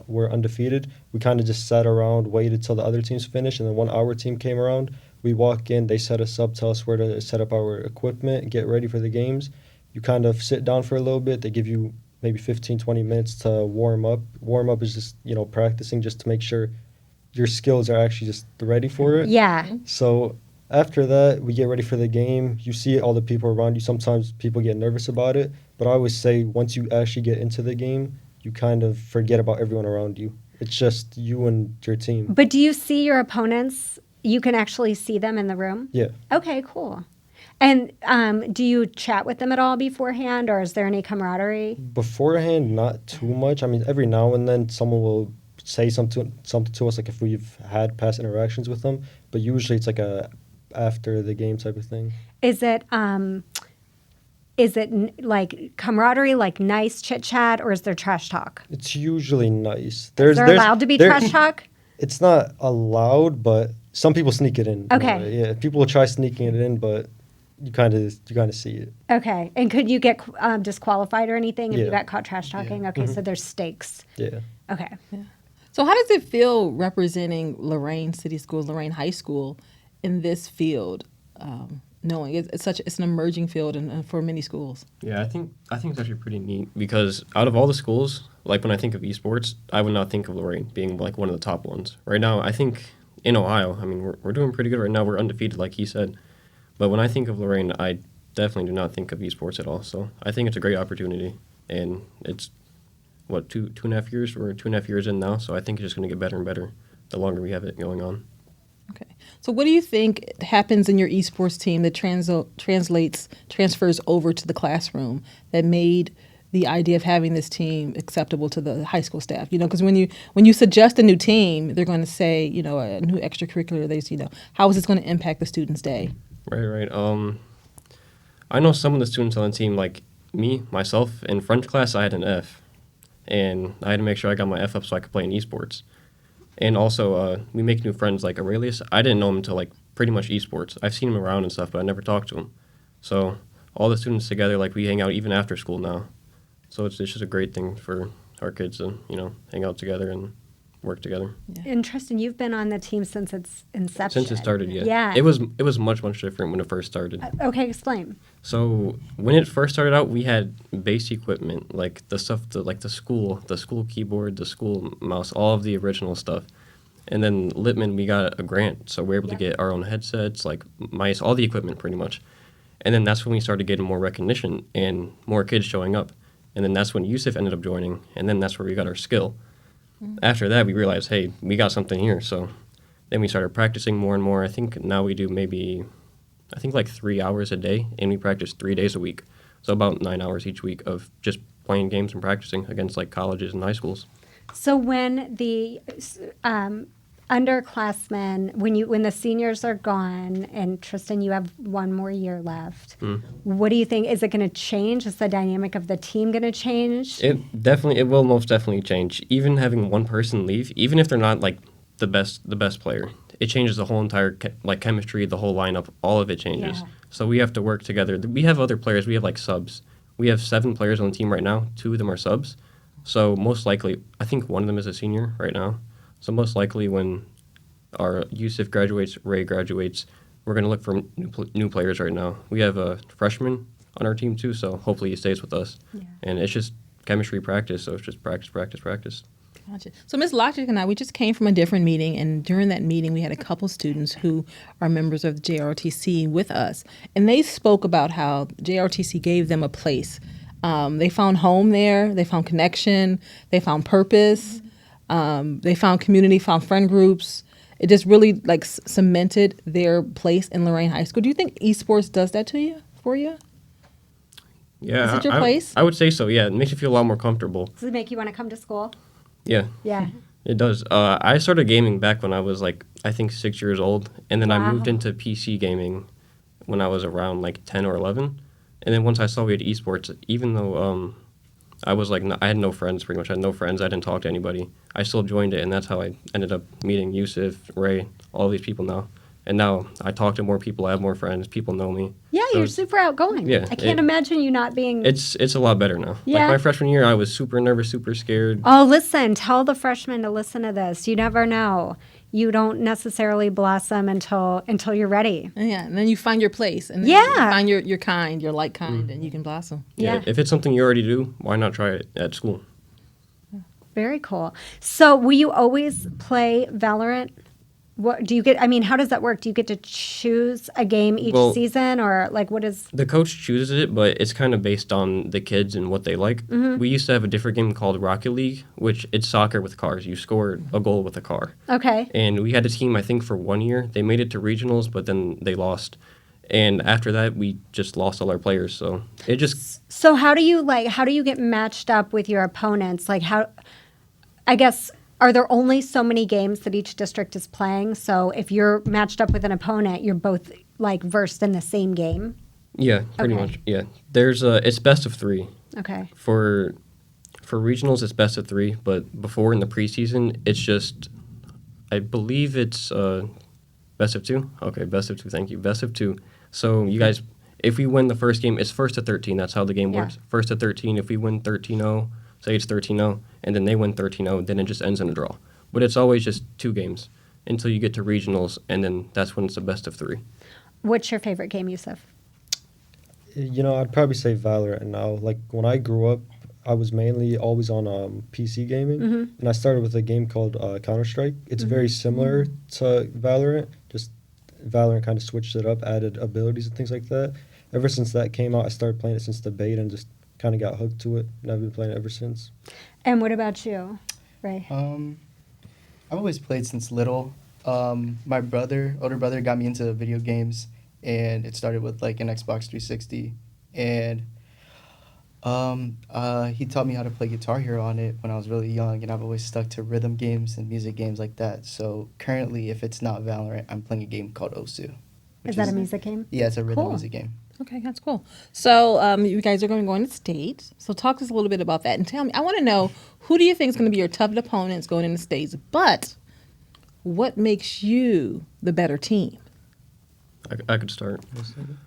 were undefeated, we kind of just sat around, waited till the other teams finished, and then when our team came around, we walk in, they set us up, tell us where to set up our equipment, get ready for the games. You kind of sit down for a little bit. They give you maybe 15, 20 minutes to warm up. Warm up is just, practicing just to make sure your skills are actually just ready for it. Yeah. So after that, we get ready for the game. You see all the people around you. Sometimes people get nervous about it, but I always say once you actually get into the game, you kind of forget about everyone around you. It's just you and your team. But do you see your opponents? You can actually see them in the room? Yeah. Okay, cool. And do you chat with them at all beforehand, or is there any camaraderie? Beforehand, not too much. I mean, every now and then someone will say something to us, like if we've had past interactions with them. But usually it's like a after the game type of thing. Is it like camaraderie, like nice chit chat, or is there trash talk? It's usually nice. Is there allowed to be trash talk? It's not allowed, but some people sneak it in. Okay. Yeah, people will try sneaking it in, but you kind of see it. Okay. And could you get disqualified or anything if you Yeah. got caught trash talking? Yeah. Okay, so there's stakes. Yeah. Okay. So how does it feel representing Lorain City Schools, Lorain High School, in this field? Knowing it's an emerging field and for many schools. Yeah, I think it's actually pretty neat because out of all the schools, like when I think of esports, I would not think of Lorain being like one of the top ones. Right now, I think in Ohio, I mean, we're doing pretty good right now. We're undefeated, like he said. But when I think of Lorain, I definitely do not think of esports at all. So I think it's a great opportunity, and it's two and a half years. We're 2.5 years in now, so I think it's just going to get better and better the longer we have it going on. Okay. So what do you think happens in your esports team that transfers over to the classroom that made the idea of having this team acceptable to the high school staff? Because when you suggest a new team, they're going to say, a new extracurricular, how is this going to impact the student's day? Right. I know some of the students on the team, like myself, in French class, I had an F. And I had to make sure I got my F up so I could play in esports. And also, we make new friends like Aurelius. I didn't know him until like pretty much esports. I've seen him around and stuff, but I never talked to him. So all the students together, like we hang out even after school now. So it's just a great thing for our kids to, hang out together and work together. Yeah. And Tristan, you've been on the team since its inception. Since it started, yeah. Yeah. It was much different when it first started. Okay, explain. So when it first started out, we had base equipment, like the stuff, like the school keyboard, the school mouse, all of the original stuff. And then Litman, we got a grant, so we were able to get our own headsets, like mice, all the equipment pretty much. And then that's when we started getting more recognition and more kids showing up. And then that's when Youssef ended up joining, and then that's where we got our skill. After that, we realized, hey, we got something here. So then we started practicing more and more. I think now we do like 3 hours a day, and we practice 3 days a week. So about 9 hours each week of just playing games and practicing against like colleges and high schools. So when the underclassmen, when the seniors are gone, and Tristan, you have one more year left, what do you think? Is it going to change? Is the dynamic of the team going to change? It will most definitely change. Even having one person leave, even if they're not like the best player, it changes the whole entire chemistry, the whole lineup, all of it changes. Yeah. So we have to work together. We have other players. We have like subs. We have 7 players on the team right now. 2 of them are subs. So most likely, I think one of them is a senior right now. So most likely when our Youssef graduates, Ray graduates, we're going to look for new players right now. We have a freshman on our team too, so hopefully he stays with us. Yeah. And it's just chemistry practice, so it's just practice. Gotcha. So Ms. Logic and I, we just came from a different meeting, and during that meeting, we had a couple students who are members of the JRTC with us, and they spoke about how JRTC gave them a place. They found home there, they found connection, they found purpose, they found community, found friend groups. It just really cemented their place in Lorain High School. Do you think esports does that for you? Yeah. Is it your place? I would say so, yeah. It makes you feel a lot more comfortable. Does it make you want to come to school? Yeah. Yeah. It does. I started gaming back when I was I think 6 years old, and then I Wow. moved into PC gaming when I was around 10 or 11. And then once I saw we had esports, even though I was like, I had no friends pretty much. I had no friends. I didn't talk to anybody. I still joined it, and that's how I ended up meeting Youssef, Ray, all these people now. And now I talk to more people. I have more friends. People know me. Yeah, So you're it's- super outgoing. Yeah, I can't imagine you not being. It's a lot better now. Yeah. Like my freshman year, I was super nervous, super scared. Oh, listen, tell the freshmen to listen to this. You never know. You don't necessarily blossom until you're ready. Yeah, and then you find your place, and then Yeah. you find your kind, your like kind, and you can blossom. Yeah. If it's something you already do, why not try it at school? Very cool. So, will you always play Valorant? What do you get? I mean, how does that work? Do you get to choose a game each Well- season, or like what is? The coach chooses it, but it's kind of based on the kids and what they like. We used to have a different game called Rocket League, which it's soccer with cars. You score a goal with a car. Okay. And we had a team, I think, for 1 year. They made it to regionals, but then they lost. And after that, we just lost all our players. So it just So how do you get matched up with your opponents? Like how? I guess. Are there only so many games that each district is playing? So if you're matched up with an opponent, you're both like versed in the same game. yeah, pretty Okay. much yeah. There's it's best of 3. Okay. For regionals, it's best of 3, but before in the preseason, it's just, I believe it's best of 2. Okay, best of 2. Thank you, best of 2. So you guys, if we win the first game, it's first to 13. That's how the game Yeah. works. First to 13. If we win 13-0, say it's 13-0, and then they win 13-0, then it just ends in a draw. But it's always just 2 games until you get to regionals, and then that's when it's a best of 3. What's your favorite game, Youssef? You know, I'd probably say Valorant now. Like when I grew up, I was mainly always on PC gaming, and I started with a game called Counter-Strike. It's very similar to Valorant, just Valorant kind of switched it up, added abilities and things like that. Ever since that came out, I started playing it since the beta and just kind of got hooked to it, and I've been playing it ever since. And what about you, Ray? I've always played since little. My older brother, got me into video games, and it started with like an Xbox 360, and he taught me how to play Guitar Hero on it when I was really young, and I've always stuck to rhythm games and music games like that. So currently, if it's not Valorant, I'm playing a game called Osu. Is that a music game? Yeah, it's a rhythm Cool. music game. Okay, that's cool. So you guys are going to go into state. So talk to us a little bit about that and tell me. I want to know, who do you think is going to be your toughest opponents going into states? But what makes you the better team? I could start.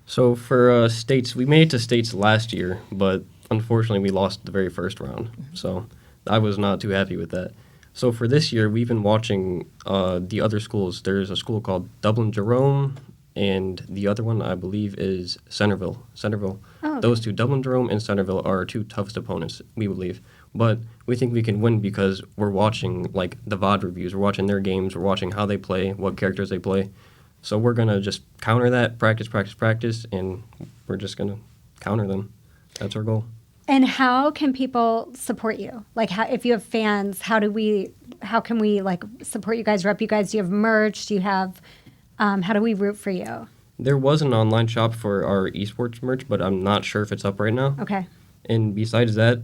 So for states, we made it to states last year, but unfortunately we lost the very first round. So I was not too happy with that. So for this year, we've been watching the other schools. There's a school called Dublin Jerome, and the other one I believe is Centerville. Oh, okay. Those two, Dublin Jerome and Centerville, are our 2 toughest opponents, we believe. But we think we can win because we're watching like the VOD reviews, we're watching their games, we're watching how they play, what characters they play. So we're gonna just counter that, practice, and we're just gonna counter them. That's our goal. And how can people support you? Like, how, if you have fans, how can we like support you guys, rep you guys? Do you have merch? Do you have, how do we root for you? There was an online shop for our esports merch, but I'm not sure if it's up right now. Okay. And besides that,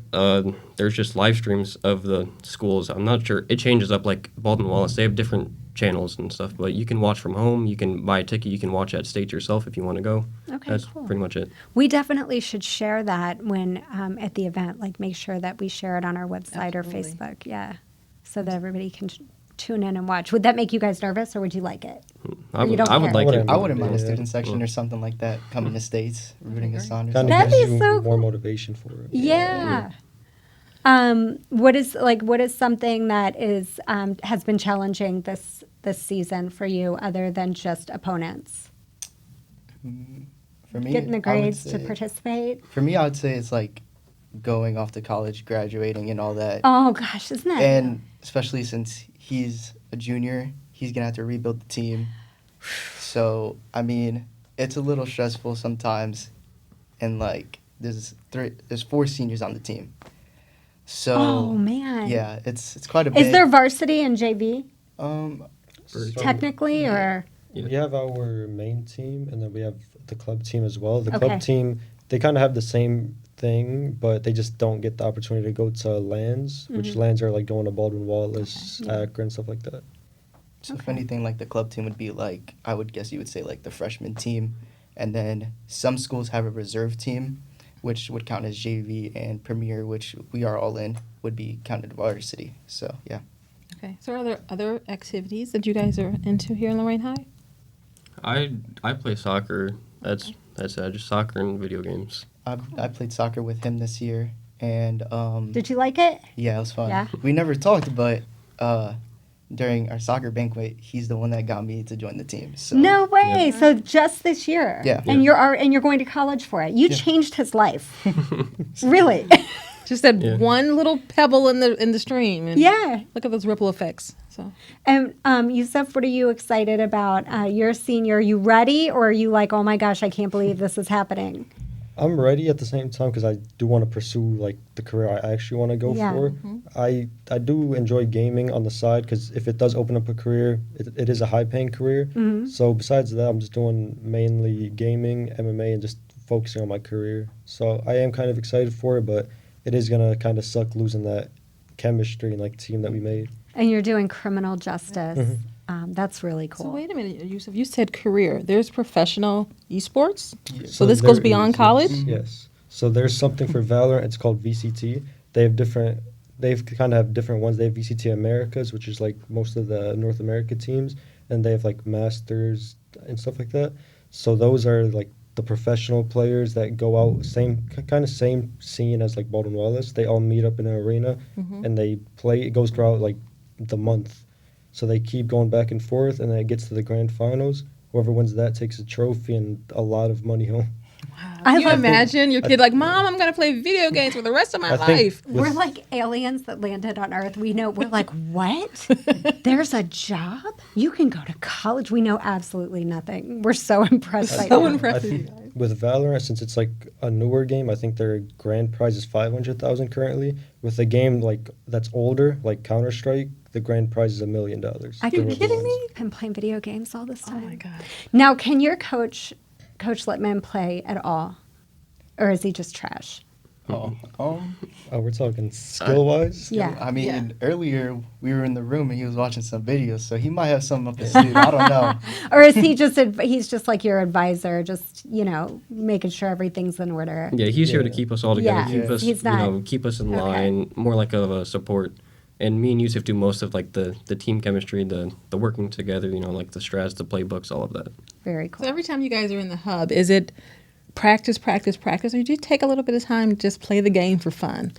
there's just live streams of the schools. I'm not sure. It changes up like Baldwin Wallace. They have different channels and stuff, but you can watch from home. You can buy a ticket. You can watch at state yourself if you want to go. Okay, That's cool. pretty much it. We definitely should share that when at the event. Like, make sure that we share it on our website Absolutely. or Facebook. Yeah, so that everybody can tune in and watch. Would that make you guys nervous, or would you like it? I you would, don't I would care? like it. I wouldn't mind a Yeah. student section or something like that coming to states, rooting us on. Or Kind something. of That'd gives be you so more cool. motivation for it. Yeah. What is something that is has been challenging this season for you, other than just opponents? For me, Getting the I would grades to say- participate. For me, I would say it's like going off to college, graduating, and all that. Oh gosh, isn't that? And especially since he's a junior, he's gonna have to rebuild the team. So I mean, it's a little stressful sometimes, and like there's 4 seniors on the team. So oh man. yeah, it's quite a bit. Is there varsity and JV So technically, or we have our main team, and then we have the club team as well. The Okay. club team, they kind of have the same thing, but they just don't get the opportunity to go to lands, which lands are like going to Baldwin Wallace, Okay. Akron, stuff like that. So if anything, like the club team would be like, I would guess you would say like the freshman team, and then some schools have a reserve team, which would count as JV, and Premier, which we are all in, would be counted varsity. So yeah. Okay. So are there other activities that you guys are into here in Lorain High? I play soccer. That's it. Just soccer and video games. I played soccer with him this year, and Did you like it? yeah, it was fun. Yeah? We never talked, but during our soccer banquet, he's the one that got me to join the team. So No way. So just this year. Yeah. And you're going to college for it. You changed his life. Really. Just that Yeah. one little pebble in the stream. And Yeah. look at those ripple effects. So And Youssef, what are you excited about? You're a senior. Are you ready, or are you like, oh my gosh, I can't believe this is happening? I'm ready at the same time because I do want to pursue like the career I actually want to go Yeah. for. I do enjoy gaming on the side because if it does open up a career, it is a high paying career. So besides that, I'm just doing mainly gaming, MMA, and just focusing on my career. So I am kind of excited for it, but it is gonna kind of suck losing that chemistry and like team that we made. And you're doing criminal justice. That's really cool. So wait a minute, Youssef. You said career. There's professional esports. Yeah. So this goes there beyond is, college. Yes. So there's something for Valorant. It's called VCT. They've kind of have different ones. They have VCT Americas, which is like most of the North America teams, and they have like Masters and stuff like that. So those are like the professional players that go out same scene as like Baldwin Wallace. They all meet up in an arena and they play. It goes throughout like the month. So they keep going back and forth, and then it gets to the grand finals. Whoever wins that takes a trophy and a lot of money home. Can you imagine your kid like, Mom, I'm gonna play video games for the rest of my I think life? We're like aliens that landed on Earth. We know, we're like, what? There's a job? You can go to college. We know absolutely nothing. We're so impressed by So that. I impressive. think with Valorant, since it's like a newer game, I think their grand prize is 500,000 currently. With a game like that's older, like Counter Strike, the grand prize is $1 million. Are The you reward. kidding me? Been playing video games all this Oh time. my God. Now, can your Coach Litman play at all? Or is he just trash? Oh, Oh, we're talking skill wise. Yeah. I mean, Yeah. earlier we were in the room and he was watching some videos, so he might have something up his sleeve. I don't know. Or is he just, he's just like your advisor, just, making sure everything's in order? Yeah, he's here to Yeah. keep us all together, Yeah, keep us, he's not- keep us in Okay. line, more like of a support. And me and Youssef do most of like the team chemistry, the working together, like the strats, the playbooks, all of that. Very cool. So every time you guys are in the hub, is it practice, or do you take a little bit of time to just play the game for fun?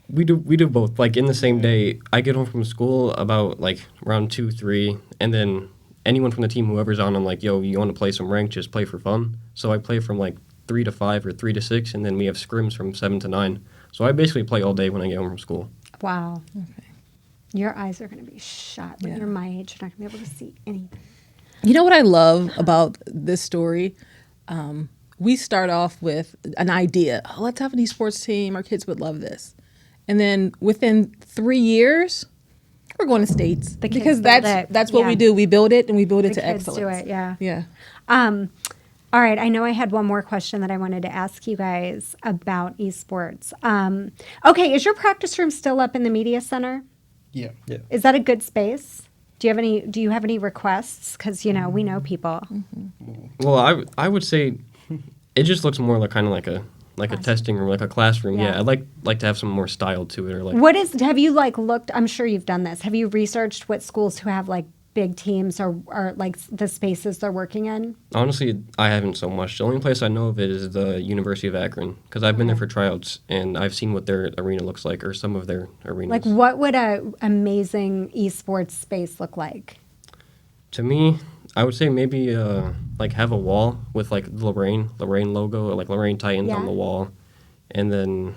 We do both. Like in the same day, I get home from school about like around 2, 3, and then anyone from the team, whoever's on, I'm like, yo, you want to play some rank? Just play for fun. So I play from like 3 to 5 or 3 to 6, and then we have scrims from 7 to 9. So I basically play all day when I get home from school. Wow. Okay. Your eyes are going to be shot. When Yeah. you're my age, you're not going to be able to see anything. You know what I love about this story? We start off with an idea. Oh, let's have an esports team. Our kids would love this. And then within 3 years, we're going to states The kids because build that's it. what Yeah. we do. We build it and we build it The to kids excellence. do it, yeah. Yeah. All right, I know I had one more question that I wanted to ask you guys about esports. Okay, is your practice room still up in the media center? Yeah. Is that a good space? Do you have any requests? Because we know people. Well, I would say it just looks more like kind of like a testing room, like a classroom. Yeah. Yeah, I'd like to have some more style to it, or like. Have you looked? I'm sure you've done this. Have you researched what schools who have like big teams or like the spaces they're working in? Honestly, I haven't so much. The only place I know of it is the University of Akron, because I've been there for tryouts and I've seen what their arena looks like, or some of their arenas. Like, what would a amazing esports space look like? To me, I would say maybe like have a wall with like the Lorain logo, or like Lorain Titans Yeah. on the wall, and then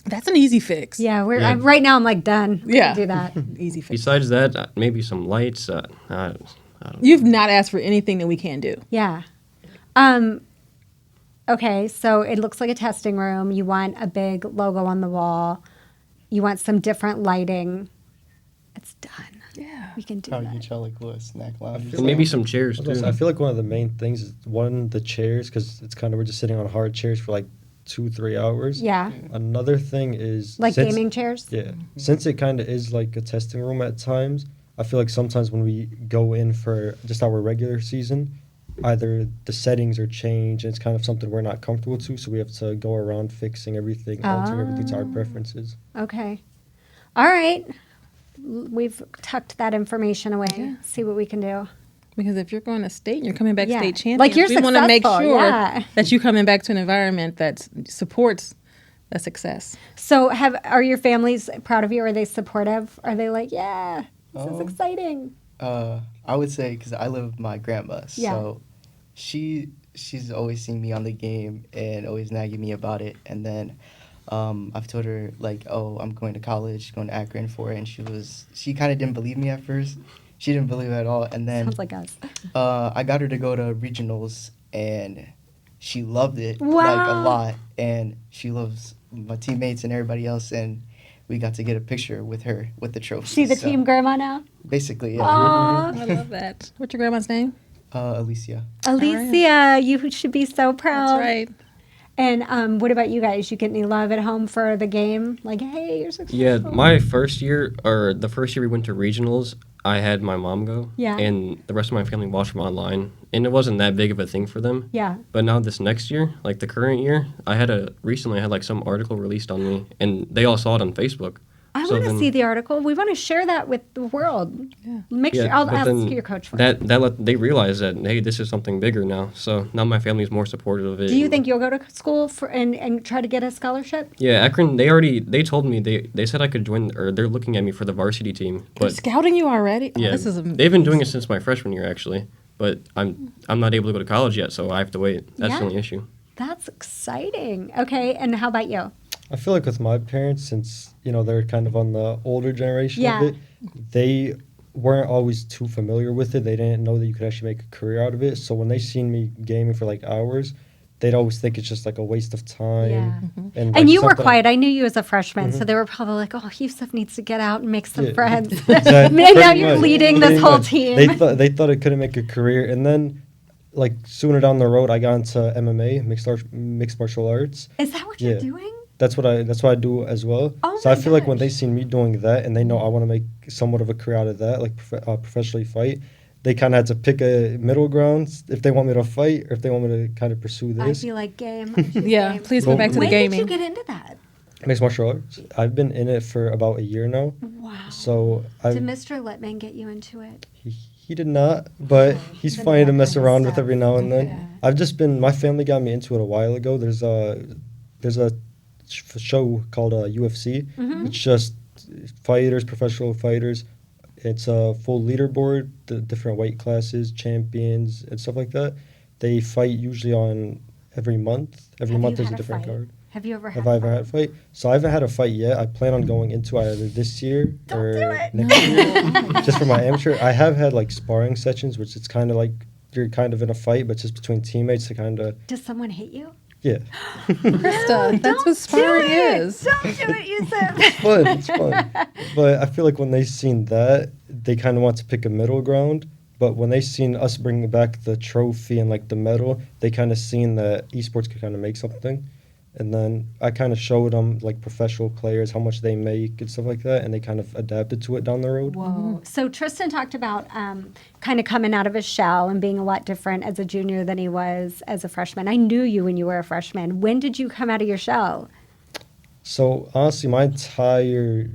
That's an easy fix. Yeah, Yeah. right now I'm like done. We Yeah. can do that. Easy fix. besides that, maybe some lights. I don't You've not asked for anything that we can do. Yeah. Okay, so it looks like a testing room. You want a big logo on the wall. You want some different lighting. It's done. Yeah. We can do Probably that. get y'all like a snack lounge. And maybe some chairs I was gonna too. say, I feel like one of the main things is the chairs, because it's kind of we're just sitting on hard chairs for like 2-3 hours. Yeah. Another thing is Like since- gaming chairs? Yeah, since it kind of is like a testing room at times, I feel like sometimes when we go in for just our regular season, either the settings are changed and it's kind of something we're not comfortable to, so we have to go around fixing everything, altering everything to our preferences. Okay. All right. We've tucked that information away. Yeah. See what we can do. Because if you're going to state and you're coming back Yeah. state champions, Like, you're we want to make successful, sure yeah. that you're coming back to an environment that supports that success. So are your families proud of you? Are they supportive? Are they like, yeah, this is exciting? I would say, because I live with my grandma, Yeah. so she's always seeing me on the game and always nagging me about it. And then I've told her, like, oh, I'm going to college, going to Akron for it, and she kind of didn't believe me at first. She didn't believe it at all. And then Sounds like us. I got her to go to regionals, and she loved it, like, Wow. a lot. And she loves my teammates and everybody else, and we got to get a picture with her with the trophy. She's the So, team grandma now? basically, yeah. Aw. I love that. What's your grandma's name? Alicia. Alicia, you should be so proud. That's right. And what about you guys? You get any love at home for the game? Like, hey, you're successful. Yeah, my first year, or the first year we went to regionals, I had my mom go. Yeah. And the rest of my family watched from online. And it wasn't that big of a thing for them. Yeah. But now this next year, like the current year, recently I had like some article released on me, and they all saw it on Facebook. I So want to then- see the article. We want to share that with the world. Yeah. Make sure I'll but ask then your coach for it. they realize that, hey, this is something bigger now. So now my family's more supportive of it. Do you think you'll go to school and try to get a scholarship? Yeah, Akron, they told me, they said I could join, or they're looking at me for the varsity team. They're But scouting you already? Oh, yeah, this is they've been doing it since my freshman year, actually. But I'm not able to go to college yet, so I have to wait. That's Yeah. the only issue. That's exciting. Okay, and how about you? I feel like with my parents, since, they're kind of on the older generation Yeah. of it, they weren't always too familiar with it. They didn't know that you could actually make a career out of it. So when they seen me gaming for like hours, they'd always think it's just like a waste of time. Yeah. And, And like, you were something- quiet. I knew you as a freshman, so they were probably like, "Oh, Youssef needs to get out and make some Yeah. friends." Exactly. And now Pretty you're much. leading this Pretty whole much. team. They thought it couldn't make a career, and then, like, sooner down the road, I got into MMA, mixed martial arts. Is that what you're Yeah. doing? That's what I do as well. Oh So my I feel like when they gosh. see me doing that, and they know I want to make somewhat of a career out of that, like professionally fight, they kind of had to pick a middle ground if they want me to fight or if they want me to kind of pursue I'd this. be like, game. Yeah, please go Well, back to the When gaming. did you get into that? Mixed martial arts. I've been in it for about a year now. Wow. So Did Mr. Litman get you into it? he did not, but he's Been funny to that mess kind of around with stuff. every now and then. Okay. I've just been, my family got me into it a while ago. There's a show called UFC. Mm-hmm. It's just fighters, professional fighters. It's a full leaderboard, the different weight classes, champions, and stuff like that. They fight usually on every month. Every Have month you there's had a different fight? card. Have you ever had Have I ever a had a fight? So I haven't had a fight yet. I plan on going into either this year Don't or do it. next year, just for my amateur. I have had like sparring sessions, which it's kind of like you're kind of in a fight, but just between teammates to kind of Does someone hit you? yeah. Krista, that's what sparring is. Don't do it, Youssef. It's fun. It's fun. But I feel like when they seen that, they kind of want to pick a middle ground. But when they seen us bring back the trophy and like the medal, they kind of seen that esports could kind of make something. And then I kind of showed them like professional players how much they make and stuff like that, and they kind of adapted to it down the road. Whoa. So Tristan talked about kind of coming out of his shell and being a lot different as a junior than he was as a freshman. I knew you when you were a freshman. When did you come out of your shell? So honestly, my entire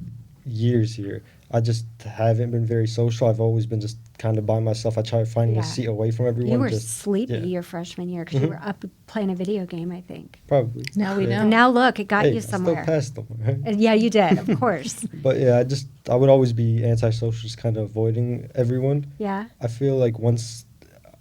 years here, I just haven't been very social. I've always been just kind of by myself. I tried finding Yeah. a seat away from everyone. You were just, sleepy yeah. your freshman year because you were up playing a video game, I think. Probably. Now we Yeah. know. And now look, it got Hey, you I somewhere. still passed them. Right? Yeah, you did, of course. But yeah, I would always be antisocial, just kind of avoiding everyone. Yeah. I feel like once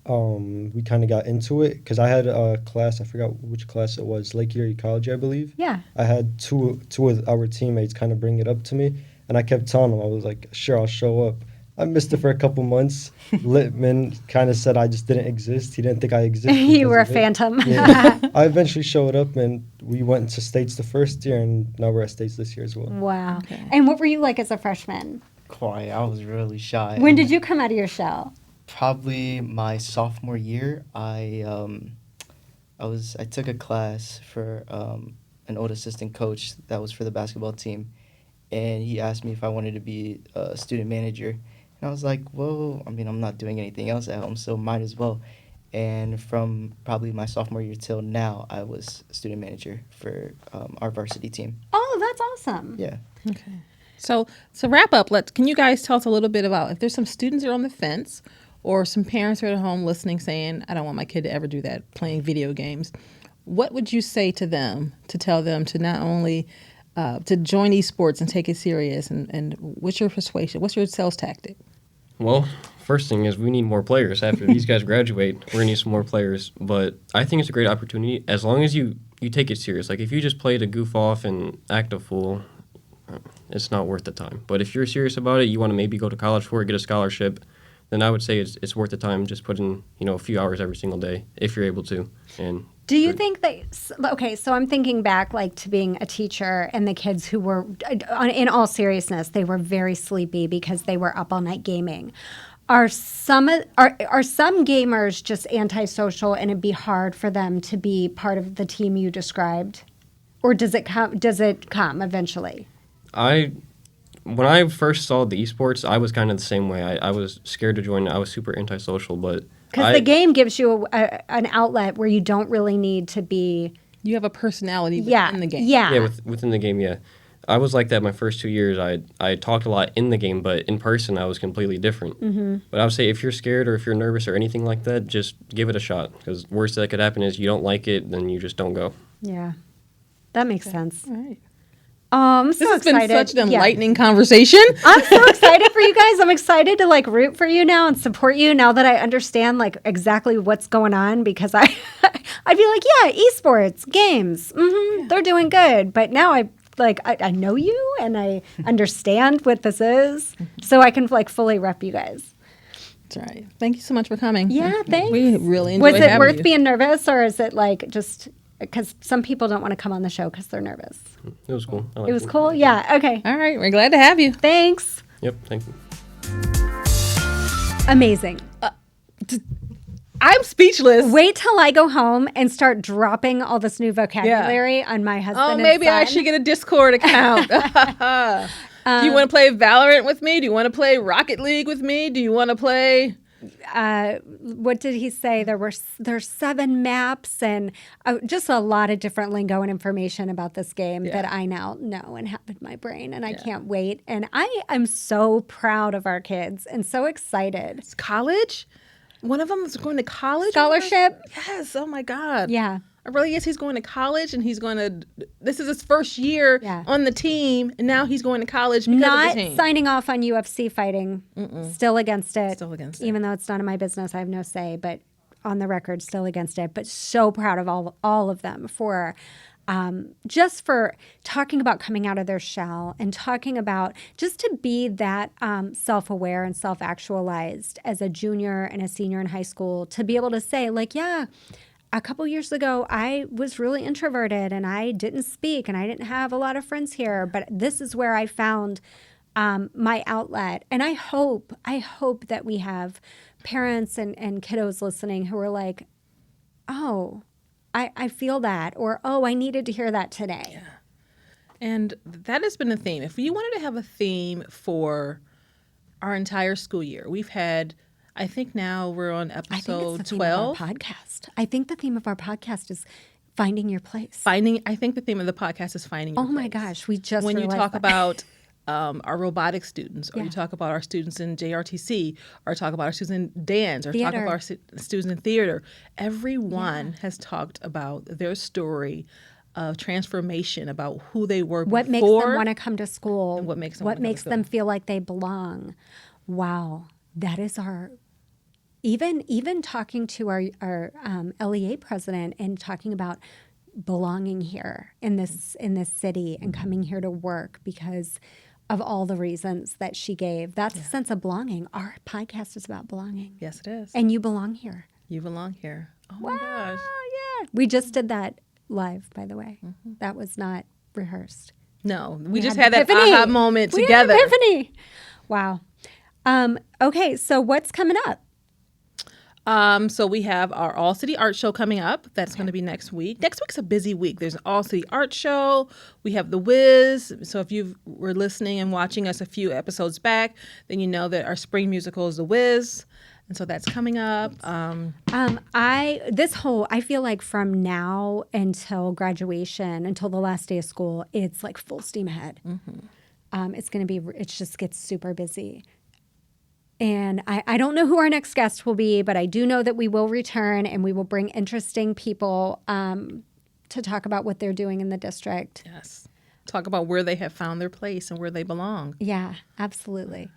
we kind of got into it, because I had a class, I forgot which class it was, Lake Erie College, I believe. Yeah. I had two of our teammates kind of bring it up to me, and I kept telling them, I was like, sure, I'll show up. I missed it for a couple months. Litman kind of said I just didn't exist. He didn't think I existed. You because were a of it. phantom. Yeah. I eventually showed up, and we went to States the first year, and now we're at States this year as well. Wow. Okay. And what were you like as a freshman? Quiet. I was really shy. When did you come out of your shell? Probably my sophomore year. I took a class for an old assistant coach that was for the basketball team, and he asked me if I wanted to be a student manager, and I was like, well, I mean, I'm not doing anything else at home, so might as well. And from probably my sophomore year till now, I was student manager for our varsity team. Oh, that's awesome. Yeah. Okay. So to wrap up, can you guys tell us a little bit about if there's some students that are on the fence or some parents who are at home listening saying, I don't want my kid to ever do that, playing video games. What would you say to them to tell them to not only to join esports and take it serious? And what's your persuasion? What's your sales tactic? Well, first thing is we need more players. After these guys graduate, we're going to need some more players. But I think it's a great opportunity as long as you take it serious. Like if you just play to goof off and act a fool, it's not worth the time. But if you're serious about it, you want to maybe go to college for it, get a scholarship, then I would say it's worth the time. Just put in, a few hours every single day if you're able to. And do you think that, okay, so I'm thinking back like to being a teacher and the kids who were, in all seriousness, they were very sleepy because they were up all night gaming. Are some gamers just antisocial and it'd be hard for them to be part of the team you described? Or does it come eventually? When I first saw the esports, I was kind of the same way. I was scared to join. I was super antisocial, but because the game gives you an outlet where you don't really need to be. You have a personality within the game. Yeah, within the game, yeah. I was like that my first 2 years. I talked a lot in the game, but in person, I was completely different. Mm-hmm. But I would say if you're scared or if you're nervous or anything like that, just give it a shot. Because worst that could happen is you don't like it, then you just don't go. Yeah, that makes sense. All right. I'm so This has excited. been such an enlightening conversation. I'm so excited for you guys. I'm excited to like root for you now and support you now that I understand like exactly what's going on because I'd be like, yeah, esports, games, they're doing good. But now I know you and I understand what this is, so I can like fully rep you guys. That's right. Thank you so much for coming. Yeah, thanks. We really enjoyed Was it having worth you. being nervous or is it like just because some people don't want to come on the show because they're nervous? It was cool. It was cool? Yeah, okay. All right. We're glad to have you. Thanks. Yep, thank you. Amazing. I'm speechless. Wait till I go home and start dropping all this new vocabulary on my husband. Oh, and maybe I son. should get a Discord account. Do you want to play Valorant with me? Do you want to play Rocket League with me? Do you want to play? What did he say? There's 7 maps and just a lot of different lingo and information about this game that I now know and have in my brain, and I can't wait. And I am so proud of our kids and so excited. It's college. One of them is going to college. Scholarship? Yes. Oh my God. Yeah. Aurelius, he's going to college, and he's going to. This is his first year on the team, and now he's going to college because of Not the team. signing off on UFC fighting. Still against it. Still against it. Even though it's none of my business, I have no say. But on the record, still against it. But so proud of all of them for just for talking about coming out of their shell and talking about just to be that self-aware and self-actualized as a junior and a senior in high school, to be able to say like, yeah, a couple years ago, I was really introverted and I didn't speak and I didn't have a lot of friends here, but this is where I found my outlet. And I hope that we have parents and kiddos listening who are like, oh, I feel that, or, oh, I needed to hear that today. Yeah. And that has been a theme. If you wanted to have a theme for our entire school year, we've had, I think now we're on episode 12. Podcast. I think the theme of our podcast is finding your place. I think the theme of the podcast is finding your Oh my place. gosh, we just when you realized talk that. about our robotics students, or Yeah. you talk about our students in JRTC, or talk about our students in dance, or talk Theater. about our students in theater. Everyone has talked about their story of transformation, about who they were What makes before. them want to come to school? And what makes them wanna come to school. them feel like they belong? Wow, that is our. Even talking to our LEA president and talking about belonging here in this city and coming here to work because of all the reasons that she gave. That's a sense of belonging. Our podcast is about belonging. Yes, it is. And you belong here. You belong here. Oh my gosh. Oh, yeah. We just did that live, by the way. That was not rehearsed. No, we just had an that epiphany. aha moment We together. had an epiphany. Wow. Okay, so what's coming up? So we have our All City Art Show coming up. That's going to be next week. Next week's a busy week. There's an All City Art Show. We have The Wiz. So if you were listening and watching us a few episodes back, then you know that our spring musical is The Wiz. And so that's coming up. I feel like from now until graduation, until the last day of school, it's like full steam ahead. It just gets super busy. And I don't know who our next guest will be, but I do know that we will return and we will bring interesting people to talk about what they're doing in the district. Yes. Talk about where they have found their place and where they belong. Yeah, absolutely.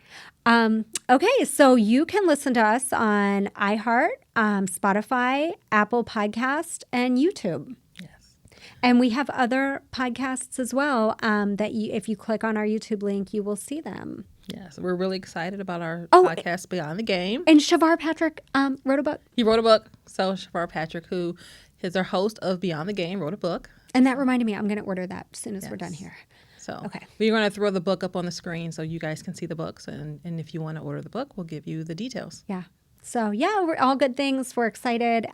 Okay, so you can listen to us on iHeart, Spotify, Apple Podcast, and YouTube. Yes. And we have other podcasts as well that if you click on our YouTube link, you will see them. Yes. We're really excited about our podcast, Beyond the Game. And Shavar Patrick wrote a book. He wrote a book. So Shavar Patrick, who is our host of Beyond the Game, wrote a book. And that reminded me, I'm going to order that as soon as we're done here. So Okay. we're going to throw the book up on the screen so you guys can see the books. And if you want to order the book, we'll give you the details. Yeah. So, yeah, we're all good things. We're excited.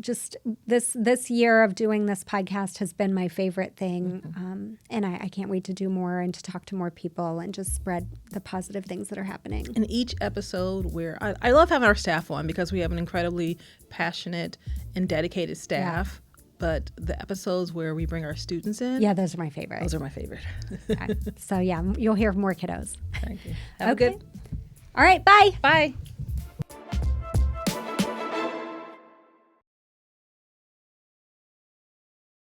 Just this year of doing this podcast has been my favorite thing. And I can't wait to do more and to talk to more people and just spread the positive things that are happening. In each episode where I love having our staff on because we have an incredibly passionate and dedicated staff. But the episodes where we bring our students in. Yeah, those are my favorite. Those are my favorite. So, yeah, you'll hear more kiddos. Thank you. Have a good. All right, bye. Bye.